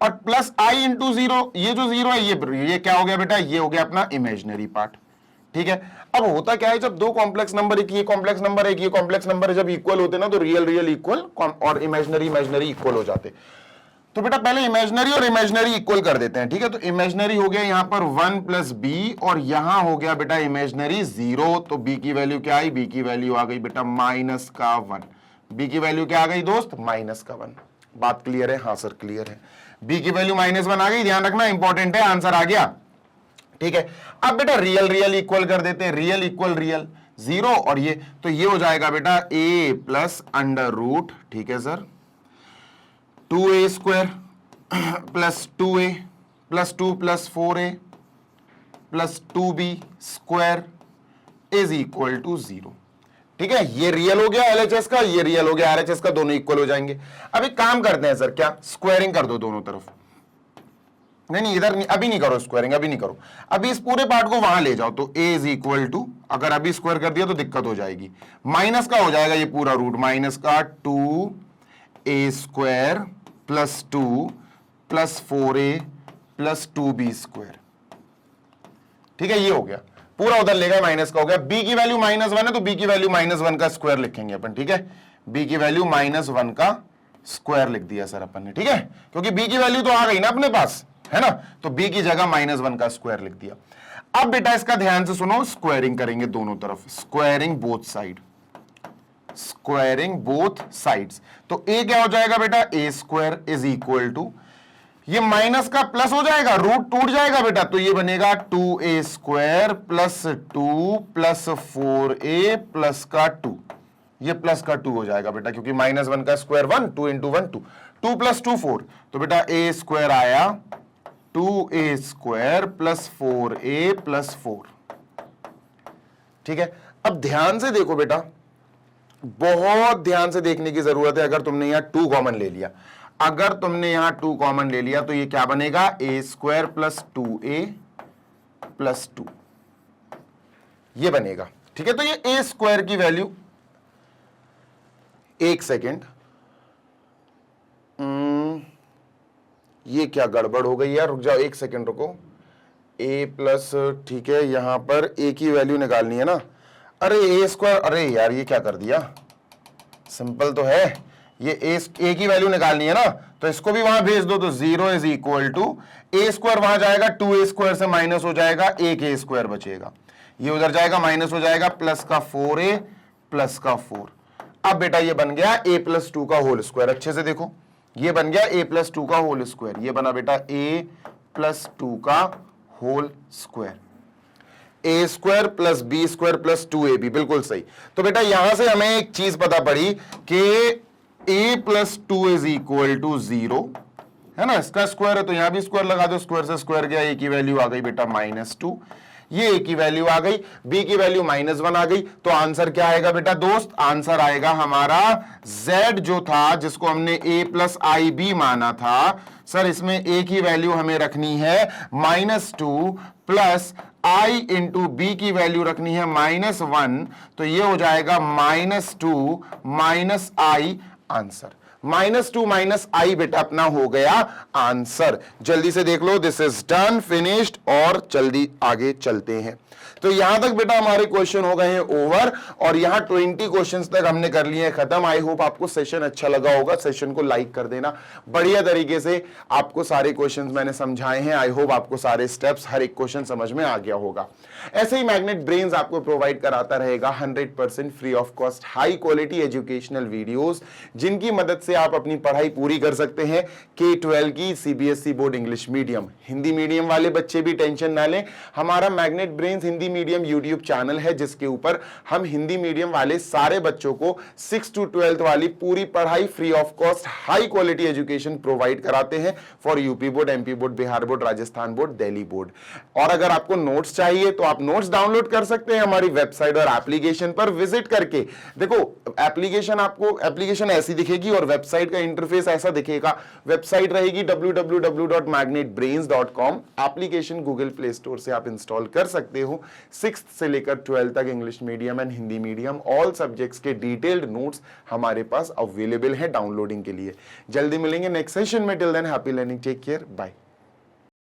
और प्लस आई इंटू 0, ये जो 0 है ये क्या हो गया बेटा? ये हो गया अपना इमेजिनरी पार्ट, ठीक है। अब होता क्या है, जब दो कॉम्प्लेक्स नंबर, एक ये कॉम्प्लेक्स नंबर, एक ये कॉम्प्लेक्स नंबर जब इक्वल होते ना, तो रियल रियल इक्वल और इमेजिनरी इमेजिनरी इक्वल हो जाते। तो बेटा पहले इमेजिनरी और इमेजिनरी इक्वल कर देते हैं, ठीक है। तो इमेजिनरी हो गया यहां पर 1 प्लस बी, और यहां हो गया बेटा इमेजिनरी 0। तो बी की वैल्यू क्या आई, बी की वैल्यू आ गई बेटा माइनस का 1। बी की वैल्यू क्या आ गई दोस्त, माइनस का 1। बात क्लियर है? हाँ सर क्लियर है। बी की वैल्यू -1 आ गई, ध्यान रखना इंपॉर्टेंट है, आंसर आ गया, ठीक है। अब बेटा रियल रियल इक्वल कर देते हैं, रियल इक्वल रियल 0 और ये, तो ये हो जाएगा बेटा a प्लस अंडर रूट, ठीक है sir, 2a square plus 2a plus 2 plus 4a plus 2b square is equal to 0, ठीक है। ये रियल हो गया एलएचएस का, ये रियल हो गया आरएचएस का, दोनों इक्वल हो जाएंगे। अब एक काम करते हैं सर, क्या स्क्वायरिंग कर दो दोनों तरफ? नहीं इधर नहीं, अभी नहीं करो स्क्वायरिंग, अभी नहीं करो, अभी इस पूरे पार्ट को वहां ले जाओ। तो a इज इक्वल टू, अगर अभी स्क्वायर कर दिया तो दिक्कत हो जाएगी, माइनस का हो जाएगा ये पूरा रूट, माइनस का 2a square plus 2 plus 4a plus 2b square, ठीक है। ये हो गया पूरा, उधर ले गए माइनस का हो गया। b की वैल्यू -1 है तो b की वैल्यू -1 का स्क्वायर लिखेंगे अपन, ठीक है। b की वैल्यू -1 का स्क्वायर लिख दिया सर अपन ने, ठीक है, क्योंकि b की वैल्यू तो आ गई ना अपने पास, है ना। तो b की जगह -1 का स्क्वायर लिख दिया। अब बेटा इसका ध्यान से सुनो, स्क्वायरिंग करेंगे दोनों तरफ, squaring both side, squaring both sides. तो a क्या हो जाएगा बेटा, a square is equal to, ये माइनस का प्लस हो जाएगा, रूट टूट जाएगा बेटा, तो ये बनेगा 2a square plus 2 plus 4a plus का 2, ये प्लस का 2 हो जाएगा बेटा, क्योंकि -1 का स्क्वायर 1, 2 इंटू 1 2, 2 प्लस 2 4, तो बेटा a स्क्वायर आया 2a square plus 4a plus 4, ठीक है। अब ध्यान से देखो बेटा, बहुत ध्यान से देखने की जरूरत है। अगर तुमने यहां 2 कॉमन ले लिया, अगर तुमने यहां 2 कॉमन ले लिया तो ये क्या बनेगा, a square plus 2a plus 2, ये बनेगा, ठीक है। तो ये a स्क्वायर की वैल्यू, एक सेकेंड, ये क्या गड़बड़ हो गई यार, रुक जाओ एक सेकेंड रुको, a प्लस, ठीक है, यहां पर a की वैल्यू निकालनी है ना, अरे a स्क्वायर, अरे यार ये क्या कर दिया, सिंपल तो है, ये a की वैल्यू निकालनी है ना, तो इसको भी वहां भेज दो, तो 0 is equal to a square, वहां जाएगा 2a स्क्वायर से माइनस हो जाएगा, एक a स्क्वायर बचेगा, ये उधर जाएगा माइनस हो जाएगा, प्लस का 4a प्लस का 4। अब बेटा ये बन गया a प्लस 2 का होल स्क्वायर, अच्छे से देखो, ये बन गया a प्लस 2 का होल स्क्वायर, ये बना बेटा a प्लस 2 का whole square, a square plus b square plus 2ab, बिल्कुल सही। तो बेटा यहां से हमें एक चीज पता पड़ी कि a plus 2 is equal to 0, है ना, इसका स्क्वायर है तो यहां भी स्क्वायर लगा दो, स्क्वायर से स्क्वायर गया, a की वैल्यू आ गई बेटा -2, ये a की वैल्यू आ गई, b की वैल्यू -1 आ गई, तो आंसर क्या आएगा बेटा दोस्त, आंसर आएगा हमारा z जो था, जिसको हमने a प्लस IB माना था सर, इसमें a की वैल्यू हमें रखनी है -2 प्लस i इंटू बी की वैल्यू रखनी है -1, तो ये हो जाएगा -2 minus i, answer -2 minus i बेटा अपना हो गया आंसर। जल्दी से देख लो, दिस इज डन, फिनिश्ड, और जल्दी आगे चलते हैं। तो यहां तक बेटा हमारे क्वेश्चन हो गए हैं ओवर, और यहां 20 क्वेश्चंस तक हमने कर लिए हैं खत्म। आई होप आपको सेशन अच्छा लगा होगा, सेशन को लाइक कर देना, बढ़िया तरीके से आपको सारे क्वेश्चंस मैंने समझाए हैं। आई होप आपको सारे स्टेप्स, हर एक क्वेश्चन समझ में आ गया होगा। ऐसे ही मैग्नेट ब्रेन्स आपको प्रोवाइड कराता रहेगा 100% free of cost high quality educational videos, जिनकी मदद से आप अपनी पढ़ाई पूरी कर सकते हैं। K-12 की CBSE board English medium, Hindi medium वाले बच्चे भी टेंशन ना लें, हमारा magnet brains Hindi medium YouTube channel है, जिसके ऊपर हम हिंदी मीडियम वाले सारे बच्चों को 6 to 12th वाली पूरी पढ़ाई free of cost high quality education provide कराते हैं for UP board, MP board, Bihar board, Rajasthan board, Delhi board. और अगर आपको नोट्स चाहिए तो आप नोट्स डाउनलोड कर सकते हैं हमारी वेबसाइट और एप्लीकेशन पर विजिट करके। देखो एप्लीकेशन, आपको एप्लीकेशन ऐसी दिखेगी और वेबसाइट का इंटरफेस ऐसा दिखेगा। वेबसाइट रहेगी www.magnetbrains.com, application Google play store से आप इंस्टॉल कर सकते हो। 6th से लेकर 12th तक English medium and Hindi medium all subjects के डिटेल्ड नोट्स हमारे पास अवेलेबल है डाउनलोडिंग के लिए। जल्दी मिलेंगे नेक्स्ट सेशन में, till then happy learning, take care, bye.